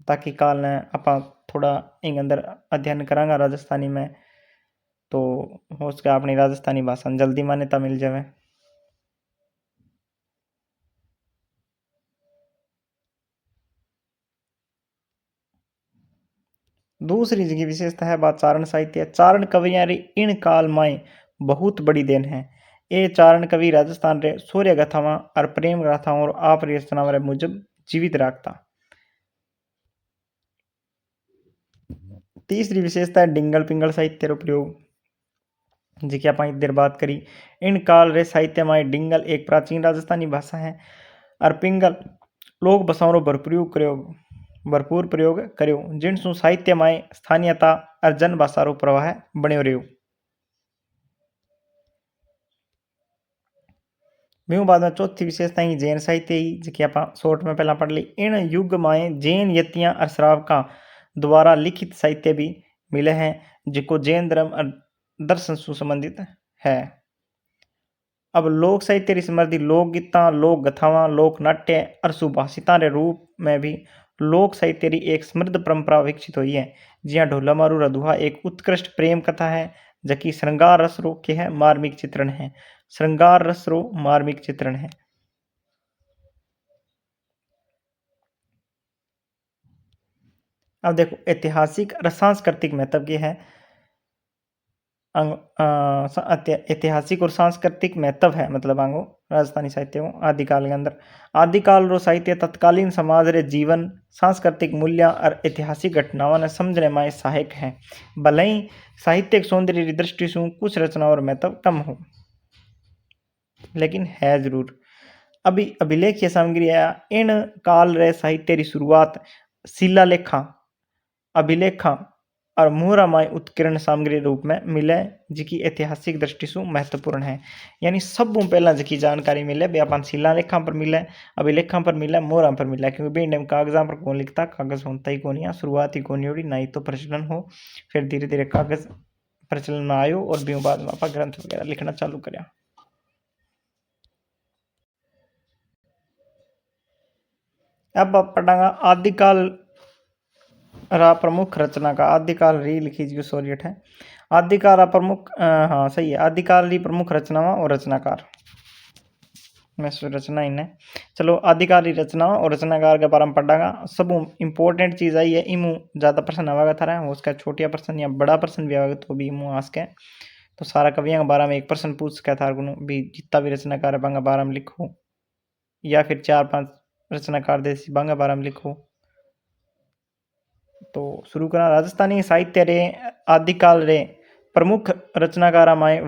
ताकि काल ने आप थोड़ा इन अंदर अध्ययन करांगा राजस्थानी में तो हो सके अपनी राजस्थानी भाषा जल्दी मान्यता मिल जाए। दूसरी जगह विशेषता है बात चारण साहित्य। चारण कवियां री इन काल में बहुत बड़ी देन है। ये चारण कवि राजस्थान रे सूर्य गाथावां और प्रेम गाथावां और आप रचना रे मुजब जीवित रखता। तीसरी विशेषता है डिंगल पिंगल साहित्य रो प्रयोग जी आप देर बात करी। इन काल रे साहित्य में डिंगल एक प्राचीन राजस्थानी भाषा है और पिंगल लोक भाषाओं रो भरपूर प्रयोग करो जिनसु साहित्य में स्थानीयता और जन भाषा रो प्रवाह बनो रहो। ब्यों बाद में चौथी विशेषता ही जैन साहित्य ही जी आप शॉर्ट में पहला पढ़ ली। इन युग में जैन यतियां और श्रावका द्वारा लिखित साहित्य भी मिले हैं जिको जैन धर्म और दर्शन से संबंधित है। अब लोक साहित्य री समृद्धि लोकगीता लोक कथावां लोक नाट्य और सुभाषिता रे रूप में भी लोक साहित्य री एक समृद्ध परंपरा विकसित हुई है। जिया ढोला मारू रधुआ एक उत्कृष्ट प्रेम कथा है जबकि श्रृंगार रस रो के है मार्मिक चित्रण है। श्रृंगार रस रो मार्मिक चित्रण है। अब देखो ऐतिहासिक और सांस्कृतिक महत्व की है ऐतिहासिक और सांस्कृतिक महत्व है मतलब आंगो राजस्थानी साहित्य को आदिकाल के अंदर आदिकाल रो साहित्य तत्कालीन समाज रे जीवन सांस्कृतिक मूल्य और ऐतिहासिक घटनाओं ने समझने में सहायक है। भले ही साहित्यिक सौंदर्य की दृष्टि से कुछ रचनाओं और महत्व कम हो लेकिन है जरूर। अभी अभिलेखीय सामग्री है इन काल रे साहित्य की शुरुआत शिलालेखा अभिलेखा और मुहरामाय उत्कीर्ण सामग्री रूप में मिले जिकी ऐतिहासिक दृष्टि से महत्वपूर्ण है। यानी सब पहला जिकी जानकारी मिले भी अपन शिला लेखा पर मिले, अभी लेखा पर मिले, मोहरा पर मिले, क्योंकि भी टाइम कागजा पर कौन लिखता, कागज होता ही कौन, शुरुआत ही कौन होड़ी, ना ही तो प्रचलन हो, फिर धीरे धीरे कागज प्रचलन में आयो और भी बाद में आप ग्रंथ वगैरह लिखना चालू कराया। अब आप पढ़ांगा आदिकाल रा प्रमुख रचना का, आदिकाल री लिखी जी सोरियट है। आदिकाल रा प्रमुख हाँ सही है, आदिकाल री प्रमुख रचनावा और रचनाकार मैं रचना इन्हें। चलो आदिकाल री रचना और रचनाकार के बारे में पढ़ांगा। सब इंपॉर्टेंट चीज आई है, इमू ज्यादा प्रश्न आवेगा थारा, उसका छोटिया प्रश्न या बड़ा प्रश्न भी आवेगा तो भी इमू आस के तो सारा कवियों के बारे में एक प्रश्न पूछ के थार को भी जितना भी रचनाकार है बांगा बारे में लिखो, या फिर 4-5 रचनाकार देसी बांगा बारे में लिखो। तो शुरू करा। राजस्थानी साहित्य रे आदिकाल रे प्रमुख रचनाकारा माए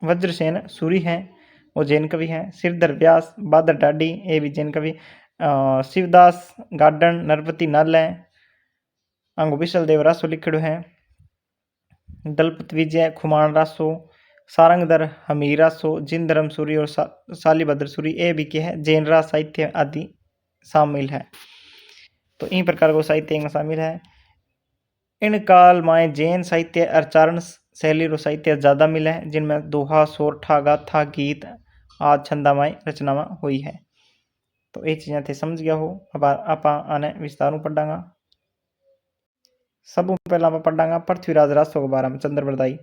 वज्रसेन सूरी हैं, वो जैन कवि हैं। सिरधर व्यास, बादर ढाडी ये भी जैन कवि। शिवदास गार्डन, नरपति नल है। आंगो विशल देव रासो लिखड़ो है। दलपत विजय, खुमान रासो, सारंगधर हमीर रासो, जिंदरम सूरी और सालीभद्र सूरी ये भी क्या है जैन रास साहित्य आदि शामिल है। तो इन प्रकार को साहित्य में शामिल है। इन काल में जैन साहित्य और चारण शैली रो साहित्य ज्यादा मिले हैं, जिनमें दोहा, सोरठा, गाथा, गीत आदि छंदामय रचनावां हुई है। तो ये चीजें थे समझ गया हो। अब आप आने विस्तार पढ़ांगा। सब पहला आप पढ़ांगा पृथ्वीराज रासो के बारे में। चंद्रवरदाई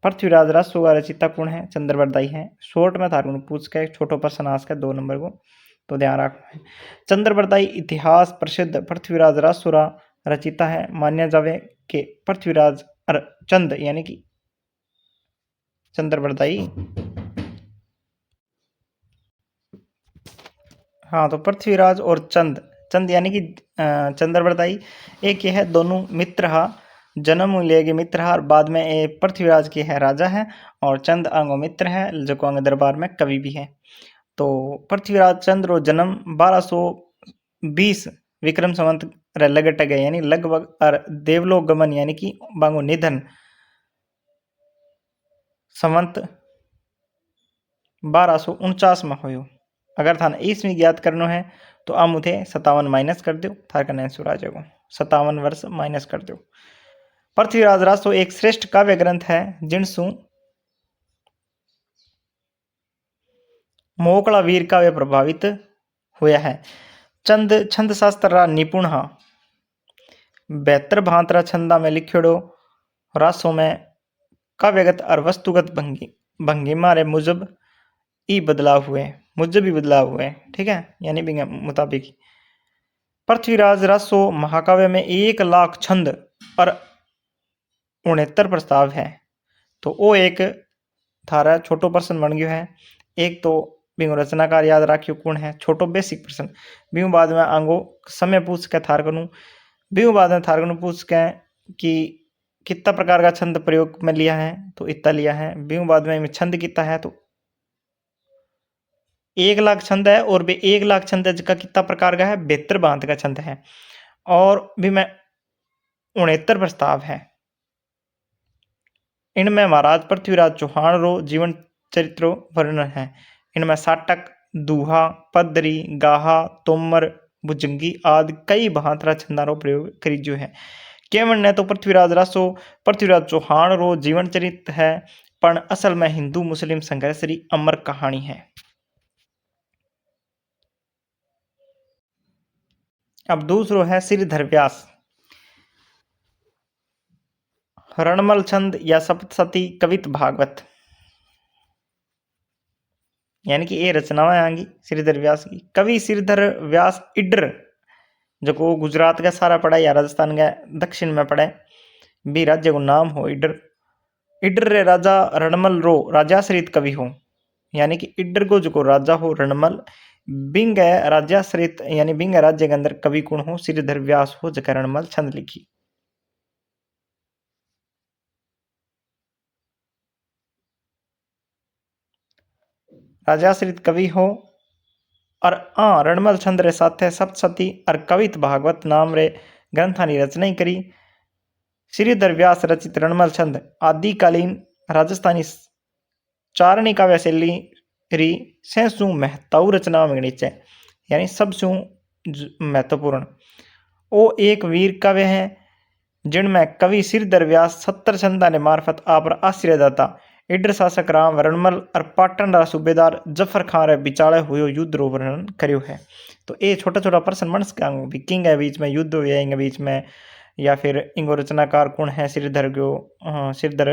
पृथ्वीराज रासो का रचिता कौन है? चंद्रवरदाई है। शॉर्ट में थारू पूछ के छोटो प्रश्न आस के 2 नंबर को, तो ध्यान रखना है। चंद्रवरदाई इतिहास प्रसिद्ध पृथ्वीराज रासुरा रचिता है। मान्या जावे कि पृथ्वीराज चंद यानी कि चंद्रवरदाई, हाँ तो पृथ्वीराज और चंद, चंद यानी कि चंद्रवरदाई एक ये है, दोनों मित्र हा, जन्म लेगे मित्र हा, और बाद में ये पृथ्वीराज के है राजा है और चंद आंगो मित्र है जो को आंग दरबार में कवि भी है। तो पृथ्वीराज चंद्र रो जन्म 1220 विक्रम संवत रे लगट गए, यानी लगभग और देवलोक गमन यानी कि बांगो निधन संवत 1249 में होयो। अगर थाने ईस्वी ज्ञात करना है तो आप मुझे 57 माइनस कर दो, थार का आंसर आ जाएगा 57 वर्ष माइनस कर दो। पृथ्वीराज रासो एक श्रेष्ठ काव्य ग्रंथ है जिनसु मोकला वीर काव्य प्रभावित हुआ है। चंद छंद शास्त्र रा निपुण हा, 72 भांतरा छंदा में लिखियोड़ो रासों में काव्यगत और वस्तुगत भंगिमा रे मुजब ही बदलाव हुए, ठीक है, यानी भी मुताबिक। पृथ्वीराज रासो महाकाव्य में 1 लाख छंद और 69 प्रस्ताव है। तो वो एक थारा छोटो प्रश्न बन गयो है। एक तो बिंगो रचनाकार याद राखियो कौन है, छोटो बेसिक प्रश्न। बिंगो बाद में आंगो समय पूछ के थार करूँ, बिंगो बाद में थार करूँ पूछ के कि कितना प्रकार का छंद प्रयोग में लिया है, तो इतना लिया है। बिंगो बाद में छंद कितना है, तो 1 लाख छंद है, और भी 1 लाख छंद है जिसका कितना प्रकार का है, 72 भांत का छंद है, और भी में 69 प्रस्ताव है। इनमें महाराज पृथ्वीराज चौहान रो जीवन चरित्र वर्णन है। इनमें साटक, दूहा, पदरी, गाहा, तोमर, भुजंगी आदि कई भांतरा छंदा रो प्रयोग करीजो है। केवल ने तो पृथ्वीराज रासो पृथ्वीराज चौहान रो जीवन चरित्र है, पर असल में हिंदू मुस्लिम संघर्ष री अमर कहानी है। अब दूसरो है श्रीधर व्यास। रणमल छंद या सप्तशती कवित भागवत, यानी कि ये रचनाएं आएंगी श्रीधर व्यास की। कवि श्रीधर व्यास इडर जो को गुजरात का सारा पड़ा या राजस्थान का दक्षिण में पड़े भी राज्य को नाम हो इडर। इडर रे राजा रणमल रो राजाश्रित कवि हो, यानी कि इडर को जो को राजा हो रणमल, बिंग राजाश्रित यानी बिंग राज्य के अंदर कवि कौन हो, श्रीधर व्यास हो जका रणमल छंद लिखी। राजाश्रित कवि हो, और रणमल छंद रे साथे सप्तशती और कवित भागवत नाम रे ग्रंथानी रचना ही करी। श्रीधर व्यास रचित रणमल छंद आदिकालीन राजस्थानी चारणी काव्य शैली री सैसु महत्व रचना में गणित है, यानी सबसु महत्वपूर्ण। वो एक वीर काव्य है जिनमें कवि श्रीधर व्यास 70 छंदा ने मार्फत आप आश्रय दाता इडर शासक राम रणमल और पाटन रा सूबेदार जफर खान रे बिचाले हुए युद्ध रो वर्णन कर्यो है। तो ये छोटा छोटा प्रश्न बन सका भी किंग है बीच में युद्ध हुए इंगे बीच में, या फिर इंगो रचनाकार कौन है श्रीधर गो श्रीधर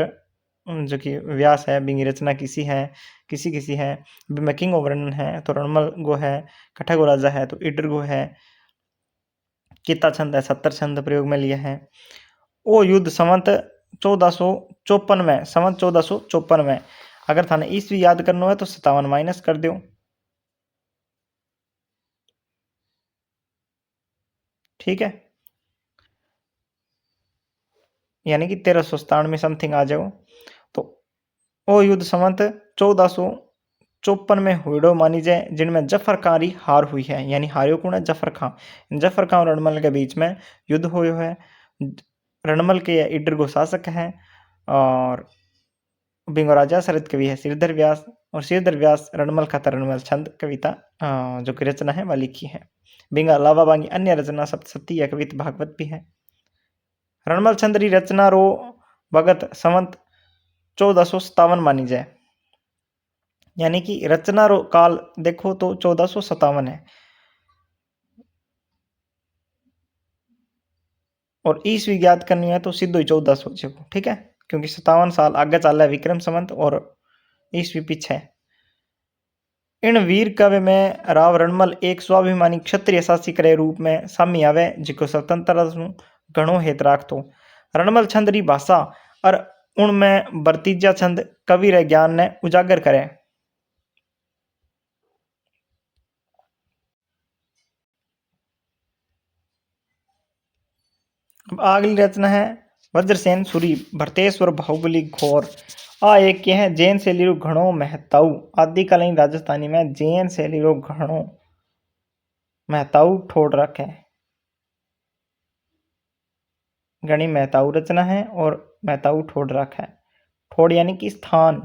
जो कि व्यास है बिंगी रचना किसी है किसी है में किंग वर्णन है। तो रणमल गो है कठा गो राजा है, तो इडर गो है कितना छंद है 70 छंद प्रयोग में लिया है। वो युद्ध संवत 1454 में, संवत 1454 में। अगर थाने ईस्वी याद करना है तो 57 माइनस कर दो, ठीक है, यानी कि 1397 में समथिंग आ जाओ। तो वो युद्ध संवत 1454 में हुईडो मानी जाए, जिनमें जफर खान की हार हुई है, यानी हारियो कौन है जफर खान। जफर खान और रणमल के बीच में युद्ध हुआ है। रणमल के इडर गो शासक हैं और बिंगो राजा शरद कवि है श्रीधर व्यास, और श्रीधर व्यास रणमल खाता रणमल छंद कविता जो की रचना है वह लिखी है। बिंगा अलावा बाकी अन्य रचना सप्तशती या कविता भागवत भी है। रणमल छंद की रचना रो भगत संवत 1457 मानी जाए, यानी कि रचना रो काल देखो तो 1457 है और ईस्वी ज्ञात करनी है तो सीधो ही 1400 हो जाएगा, ठीक है, क्योंकि 57 साल आगे चल रहा है विक्रम संवत और ईस्वी पीछे। इन वीर काव्य में राव रणमल एक स्वाभिमानी क्षत्रिय शासक रे रूप में सामी आवे, जिको स्वतंत्रता घणो हेत राखतो। रणमल छंद री भाषा और उनमें बर्तीजा छंद कवि रे ज्ञान ने उजागर करे। अब अगली रचना है वज्रसेन सूरी भरतेश्वर बाहुबली घोर। आ एक के है जैन शैली रो घणो महत्व। आदिकालीन राजस्थानी में जैन शैली रो घणो महत्व ठोड़ रखे, घनी महत्व रचना है और महत्व ठोड़ रखा है। ठोड़ यानी कि स्थान।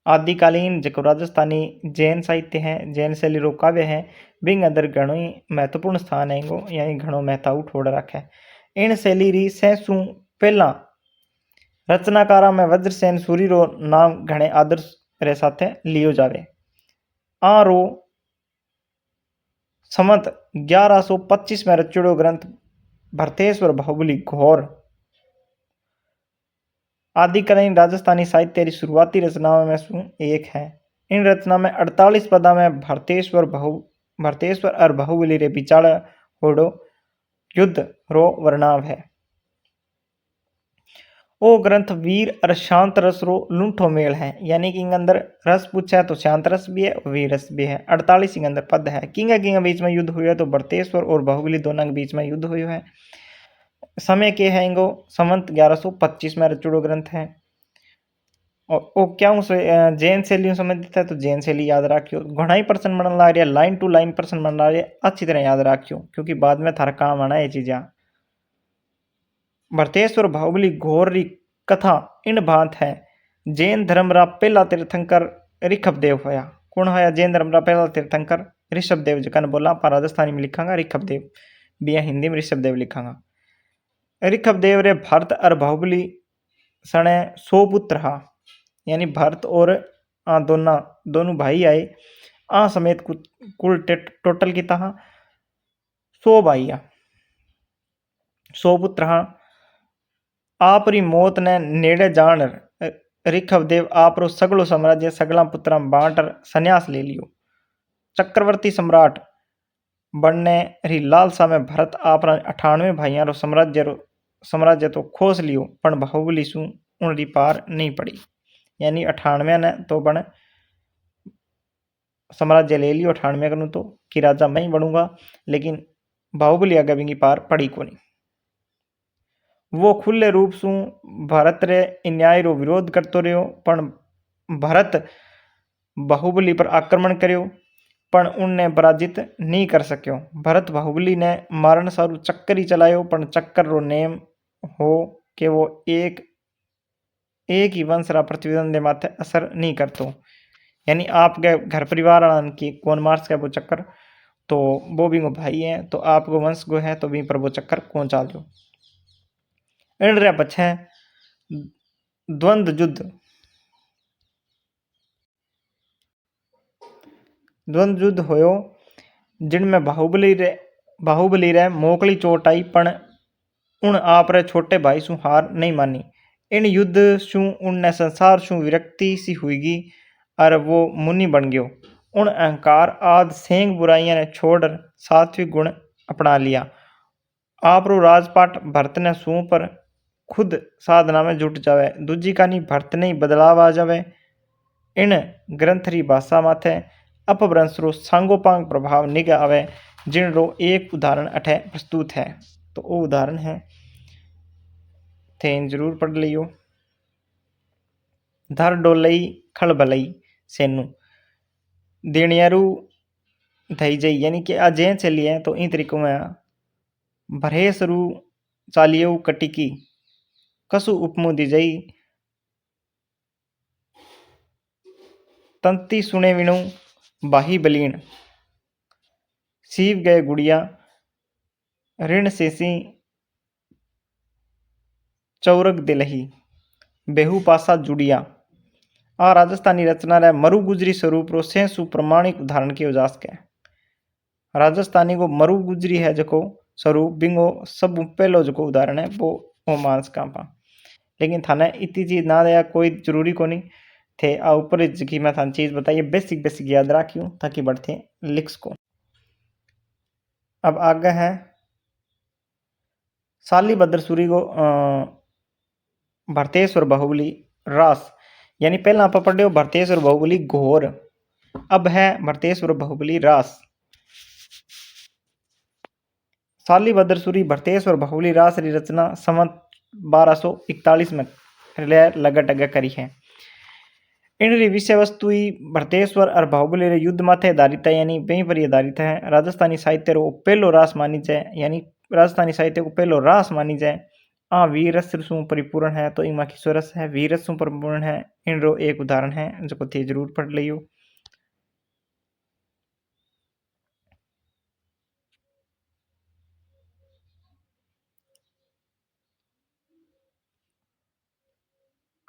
आदिकालीन जो राजस्थानी जैन साहित्य है जैन शैली रो काव्य है बिंग अंदर घणो ही महत्वपूर्ण स्थान है इनको, यानी घणो महत्व ठोड़ रखा है। इन शैली री सैसु पहला रचनाकारा में वज्रसेन सूरी रो नाम घणे आदर रे साथे लियो जावे। आ रो संवत 1125 में रचियो ग्रंथ भरतेश्वर बाहुबली घोर आदिकालीन राजस्थानी साहित्य की शुरुआती रचनाओं में से एक है। इन रचना में 48 पदा में भरतेश्वर और बाहुबली रे बिचाले होड़ो युद्ध रो वर्णाव है। वो ग्रंथ वीर और शांत रस रो लूंठो मेल है, यानी कि अंदर रस पूछा है तो शांत रस भी है वीर रस भी है। 48 अंदर पद है। किंगा बीच में युद्ध हुआ तो भरतेश्वर और बाहुबली दोनों के बीच में युद्ध हुआ है। समय के है इनको संवत 1125 में रचुड़ो ग्रंथ है। और वो क्या जैन शैली संबंधित है तो जैन शैली याद रखियो। घना ही प्रश्न बनने लग रहा है, लाइन टू लाइन प्रश्न बन रहा है, अच्छी तरह याद रखियो क्योंकि बाद में थारा काम आना ये चीजा। भरतेश्वर बाहुबली घोर री कथा इन भांत है। जैन धर्म रा पहला तीर्थंकर ऋषभदेव होया। कौन होया जैन धर्म रा पहला तीर्थंकर? ऋषभदेव, जकन बोला पर राजस्थानी में लिखांगा ऋषभदेव, बिया हिंदी में ऋषभदेव लिखांगा। ऋषभदेव रे भरत और बाहुबली सने 100 पुत्र हा, यानी भरत और दोनों भाई आए आ समेत कुल टोटल किता हा 100 भाई आ 100 पुत्र हा। आप री मौत ने नेड़े जान ऋषभदेव आप रो सगलो साम्राज्य सगला पुत्रा बांट संन्यास ले लियो। चक्रवर्ती सम्राट बनने री लालसा में भरत आप 98 भाइयों रो साम्राज्य तो खोस लियो, पण बाहुबली सु उनरी पार नहीं पड़ी, यानी 98 ने तो बन साम्राज्य ले लियो 98 कनु तो कि राजा मैं ही बनूंगा, लेकिन बाहुबली आगे बिंगी पार पड़ी को नहीं। वो खुले रूप से भारत रे अन्याय रो विरोध करतो रहो, पण भारत बाहुबली पर आक्रमण कर्यो, पण उनने पराजित नहीं कर सक्यो। भरत बाहुबली ने मारण सारू चक्कर ही चलायो, पण चक्कर रो नेम हो कि वो एक ही वंश रा प्रतिद्वंद माथे असर नहीं करतो। यानी आपके घर परिवार वाला की कौन मार सके वो चक्कर, तो वो भी वो भाई है, तो आपको वंश गो है तो भी पर वो चक्कर कौन चाल दो। इन रे पछे द्वंद्व युद्ध होयो, जिनमें बाहुबली रे मोकली चोट आई, पण उन आप रे छोटे भाई सु हार नहीं मानी। इन युद्ध सु उनने संसार सु विरक्ति सी हुईगी और वो मुनि बन गयो। उन अहंकार आद सेंग बुराइयां ने छोड़ सात्विक गुण अपना लिया। आप रो राजपाट भरत ने सू पर खुद साधना में जुट जावे। दूजी कहानी भरत ने बदलाव आ जावे। इन ग्रंथ री भाषा माथे अपभ्रंश रो सांगोपांग प्रभाव निग आवे, जिन रो एक उदाहरण अठे प्रस्तुत है। तो वो उदाहरण है थे जरूर पढ़ लियो। धर डोलई खलबलई सेनु दिणियारू धई जई, यानी कि आ जे चलिए तो इन तरीकों में भरेसरू चालियो कटिकी कसु उपमु दी जई तंती सुने विणु बाही बलीन सीव गए गुड़िया ऋण सेसी चौरग दिलही बेहू पासा जुड़िया। आ राजस्थानी रचना रे मरु गुजरी स्वरूप रो से सुप्रमाणिक उदाहरण के उजास के। राजस्थानी को मरु गुजरी है जको स्वरूप बिंगो सब पहलो जको उदाहरण है वो मानस कांपा। लेकिन थाने इतनी चीज ना दया कोई जरूरी को नहीं थे। आ ऊपर की मैं थाने चीज बताइए बेसिक याद रखियो ताकि बढ़ते लिख्स को। अब आगे है साली भद्रसूरी को भरतेश्वर बाहुबली रास, यानी पहला आप पढ़ो भरतेश्वर बाहुबली घोर, अब है भरतेश्वर बाहुबली रास। साली भद्रसूरी भरतेश्वर बाहुबली रास री रचना संवत 1241 में लगट अगे करी है। इन री विषय वस्तु भरतेश्वर और बाहुबली रे युद्ध माथे आधारित है, यानी वहीं पर आधारित है। राजस्थानी साहित्य रो पहलो रास मानी जाए, यानी राजस्थानी साहित्य को पहलो रास मानी जाए। वीर रस सु परिपूर्ण है, तो इमा की रस है वीर रस सु परिपूर्ण है। इन रो एक उदाहरण है जो थे जरूर पढ़ लियो।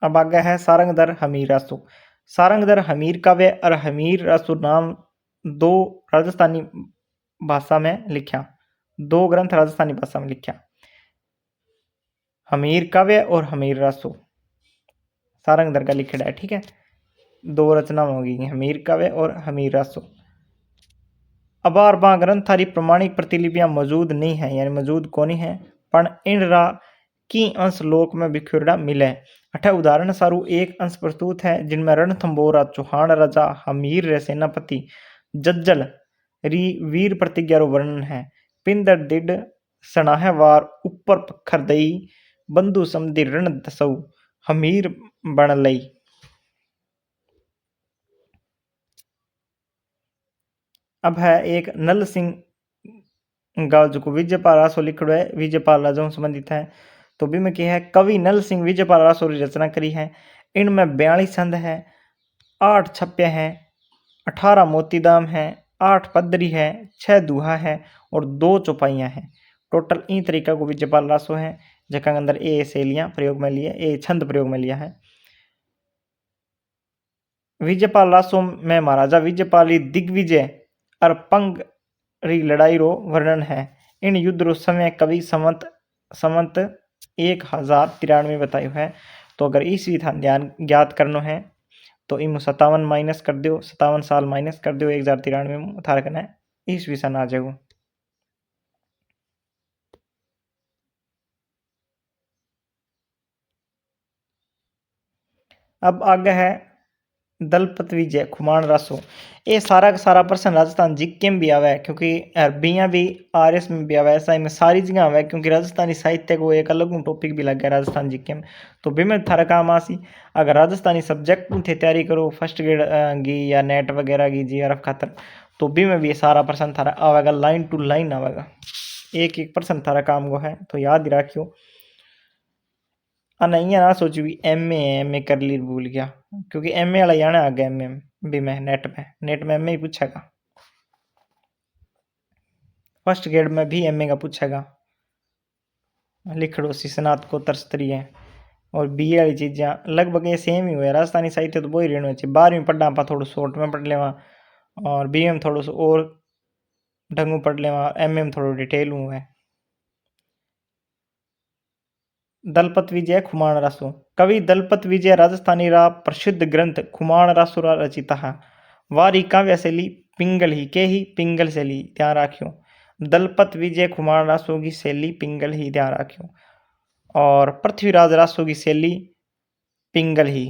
अब आगे है सारंगधर हमीर रासो। सारंगधर हमीर काव्य और हमीर रासो नाम दो राजस्थानी भाषा में लिखा, दो ग्रंथ राजस्थानी भाषा में लिखा, हमीर काव्य और हमीर रासो सारंगधर का लिखा है। ठीक है, दो रचना होगी हमीर काव्य और हमीर रासो। अब ग्रंथ थारी प्रमाणिक प्रतिलिपियां मौजूद नहीं है, यानी मौजूद कोनी है, पण इन रा की अंश लोक में बिखुरड़ा मिले। अठे उदाहरण सारू एक अंश प्रस्तुत है, जिनमें रणथंबोरा चौहान राजा हमीर रे सेनापति जज्जल री वीर प्रतिज्ञा रो वर्णन है। पिंदर दिड सनाहवार ऊपर पत्थर दई बंधु समधि रण दसऊ हमीर बन लई। अब है एक नल सिंह गाँव जो विजयपाल रासो लिखड़ो है, विजयपाल राजाओं संबंधित है। तो भी में क्या है कवि नल सिंह विजयपाल रासो की रचना करी है। इनमें 42 छंद है, 8 छप्य है, 18 मोतीदाम है, 8 पदरी है, 6 दुहा है और 2 चौपाइयाँ हैं। टोटल इन तरीका को विजयपाल रासो है, जगह अंदर ए शैलियाँ प्रयोग में लिया, ए छंद प्रयोग में लिया है। विजयपाल रासो में महाराजा विजयपाल दिग्विजय और पंग री लड़ाई रो वर्णन है। इन युद्ध रो समय कवि संवत 1093 बतायो है। तो अगर ईस्वी था ध्यान ज्ञात करनो है तो इम 57 माइनस कर दो, 57 साल माइनस कर दो 1093 में थारे कने ईस्वी सन आ जाएगो। अब आगे है दलपत विजय खुमान रासो। ये सारा का सारा प्रश्न राजस्थान जीके में भी आवा है, क्योंकि अरबियाँ भी आरएस में भी आवा है, ऐसा में सारी जगह आवा है, क्योंकि राजस्थानी साहित्य को एक अलग टॉपिक भी लग गया राजस्थान जीके में। तो भी में थारा काम आसी अगर राजस्थानी सब्जेक्ट थे तैयारी करो फर्स्ट ग्रेड की या नेट वगैरह की जीआरएफ खातर, तो बी में भी ये सारा प्रश्न थारा आवेगा, लाइन टू लाइन आवेगा, एक एक प्रश्न थारा काम को है, तो याद ही रखियो। नहीं ना सोचो भी एम ए कर ली भूल गया, क्योंकि एम ए वाला जाना आगे एम ए भी में नेट में एम ए ही पूछेगा, फर्स्ट ग्रेड में भी एम ए का पूछेगा, लिखड़ो सी स्नातकोत्तर स्तरीय। और बी वाली चीज़ें लगभग ये सेम ही हुआ, राजस्थानी साहित्य तो वही रहना चाहिए। 12वीं पढ़ना आप थोड़ा शॉर्ट में पढ़ लेवा, और बी में थोड़ा सा और ढंगू पढ़ लेवा, एम ए में थोड़ा डिटेल हुआ है। दलपत विजय खुमाण रासो, कवि दलपत विजय राजस्थानी रा प्रसिद्ध ग्रंथ खुमाण रासो रा रचिता है। वारी काव्य शैली पिंगल ही के ही पिंगल शैली ध्यान राखियो। दलपत विजय खुमाण रासो की शैली पिंगल ही ध्यान राखियो। और पृथ्वीराज रासो की शैली पिंगल ही,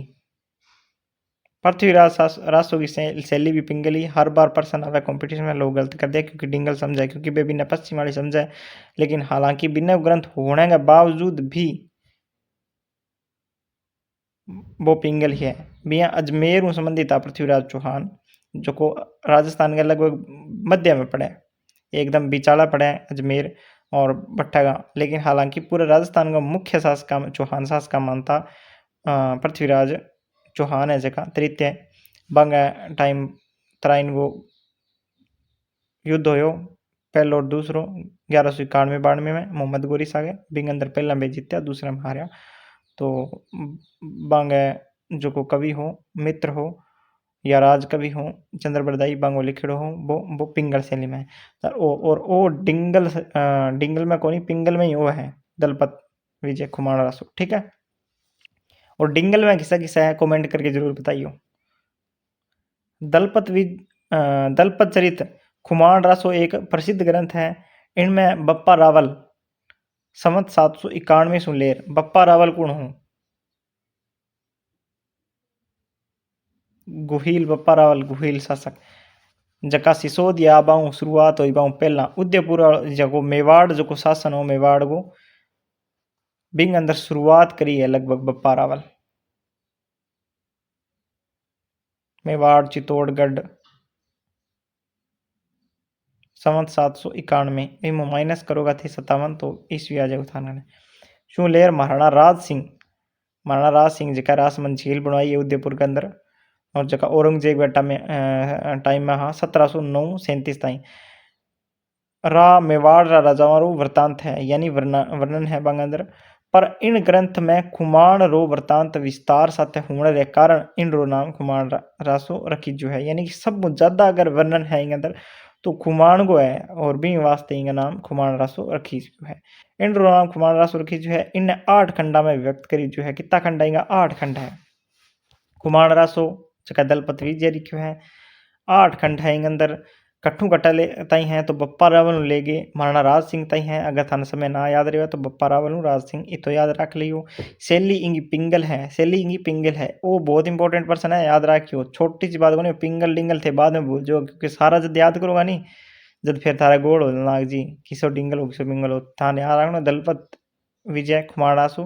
पृथ्वीराज रासो की शैली भी पिंगल ही। हर बार प्रश्न आवे कंपटीशन में लोग गलत कर दिया, क्योंकि डिंगल समझा है, क्योंकि बेबी ने पश्चिम वाली समझा है। लेकिन हालांकि बिना ग्रंथ होने के बावजूद भी वो पिंगल ही है। भैया अजमेर में संबंधित था पृथ्वीराज चौहान, जो को राजस्थान के लगभग मध्य में पड़े, एकदम बिचाला पड़े अजमेर और भट्टागा। लेकिन हालांकि पूरे राजस्थान का मुख्य शासक चौहान शासक मानता पृथ्वीराज चौहान है, जगह तृतीय बंग टाइम तराइन वो युद्ध हो पहलो और दूसरो 1191-92 में मोहम्मद गोरी सागे बिंग अंदर पहला में जीत्या, दूसरा में हारा। तो बांगे जो को कवि हो, मित्र हो या राज कवि हो, चंद्र बरदाई बांगो लिखड़ो हो, वो पिंगल शैली में है। और वो डिंगल में कौन पिंगल में ही वो है दलपत विजय खुमाण रासो, ठीक है। और डिंगल में किसा किसा है कमेंट करके जरूर बताइयो। दलपत चरित खुमाण रासो एक प्रसिद्ध ग्रंथ है। इनमें बप्पा रावल संवत 791 सुलेर, बप्पा रावल कौन हूँ? गुहिल बप्पा रावल गुहिल शासक, जका सिसोदिया बाऊ शुरुआत हुई बाऊ पहला उदयपुर जको मेवाड़ जो को शासन हो, मेवाड़ को बिंग अंदर शुरुआत करी है लगभग बप्पा रावल। मेवाड़ चित्तौड़गढ़ संवत 791 इम माइनस करोगा थे 57 तो ईस्वी आ जाएगा थाना। शू लेर महाराणा राज सिंह जका रासमंद झील बनवाई है उदयपुर के अंदर, और जका औरंगजेब बेटा में टाइम में हाँ 1709-37 ताई रा मेवाड़ रा राजाओं रो वृतांत है, यानी वर्णन है बांग अंदर। पर इन ग्रंथ में खुमाण रो वृतांत विस्तार साथ होने रे कारण इन रो नाम खुमाण रासो रखी जो है, यानी कि सब ज्यादा अगर वर्णन है इन अंदर तो खुमाण को है, और भी वास्ते इनका नाम खुमाण रासो रखी जो है। इन रो नाम खुमाण रासो रखी जो है। इन 8 खंडा में व्यक्त करी जो है, कितना खंड है? 8 खंड है। खुमाण रासो जका दलपत विजय लिखो है, 8 खंड है इन अंदर। कट्ठू कट्टा ताई है तो बप्पा रावल ले गए, महाराणा राज सिंह ताई है। अगर थाने समय ना याद रहे तो बप्पा रावल राज सिंह इतो याद रख लियो। शैली इंगी पिंगल है, शैली इंगी पिंगल है, वो बहुत इंपॉर्टेंट पर्सन है, याद रखियो। छोटी सी बात को नहीं, पिंगल डिंगल थे बाद में भूल जाओ, क्योंकि सारा जब याद करोगा नहीं जब फिर थारा गोड़ हो नाग जी किसो डिंगल हो किसो पिंगल हो। थाने याद रखना दलपत विजय खुमाणासु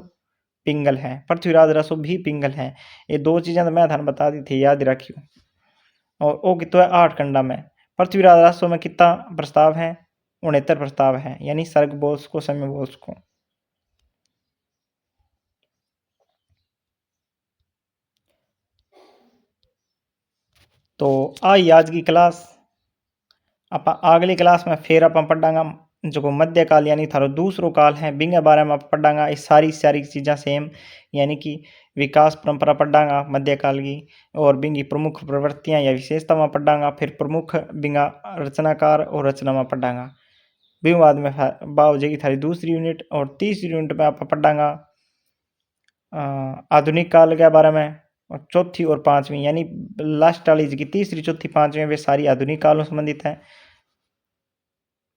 पिंगल है, पृथ्वीराज रसो भी पिंगल है। ये 2 चीजें तो मैं थाने बता दी थी, याद रखियो। और वो कितना है 8 खंडा में। पृथ्वीराज रासो में कितना प्रस्ताव है? 69 प्रस्ताव है, यानी सर्ग बोस को समय बोस को। तो आई आज की क्लास। आप अगली क्लास में फिर आप पढ़ांगा जो मध्यकाल यानी थारो दूसरो काल है, बिंगे बारे में पढ़ांगा। ये सारी चीज़ें सेम, यानी कि विकास परंपरा पढ़ांगा मध्यकाल की, और बिंगी प्रमुख प्रवृत्तियां या विशेषतावां पढ़ांगा। फिर प्रमुख बिंगा रचनाकार और रचना में पढ़ांगा। भी बाद में बाव जाएगी थारी दूसरी यूनिट, और तीसरी यूनिट में आप पढ़ांगा आधुनिक काल के बारे में। और चौथी और पांचवी यानी लास्ट वाली जी की तीसरी चौथी पांचवी वे सारी आधुनिक कालों संबंधित है।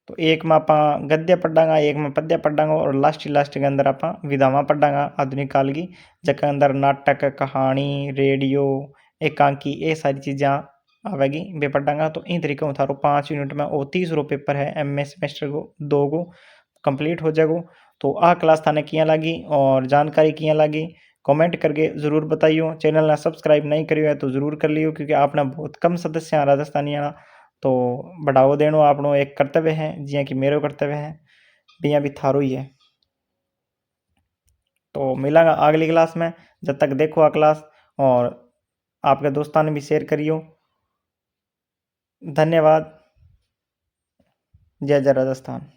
तो एक में आप गद्य पढ़ांगा, एक में पद्य पढ़ांगा, और लास्ट के अंदर आप विधावां पढ़ांगा आधुनिक काल की, जके अंदर नाटक कहानी रेडियो एकांकी ये सारी चीज़ें आवेगी वे पढ़ांगा। तो इन तरीके से थारो 5 यूनिट में और 30 पेपर है एमए सेमेस्टर को 2 को कंप्लीट हो जाएगो। तो आ क्लास थाने किया लगी और जानकारी किया लगी कमेंट करके ज़रूर बताइयो। चैनल ने सब्सक्राइब नहीं करियो है तो ज़रूर कर लियो, क्योंकि आपने बहुत कम सदस्य हैं राजस्थानी। तो बढ़ावो देनो आपनो एक कर्तव्य है, जियां कि मेरो कर्तव्य है, बियां भी थारो ही है। तो मिलांगा अगली क्लास में, जब तक देखो आ क्लास और आपके दोस्तान ने भी शेयर करियो। धन्यवाद। जय जय राजस्थान।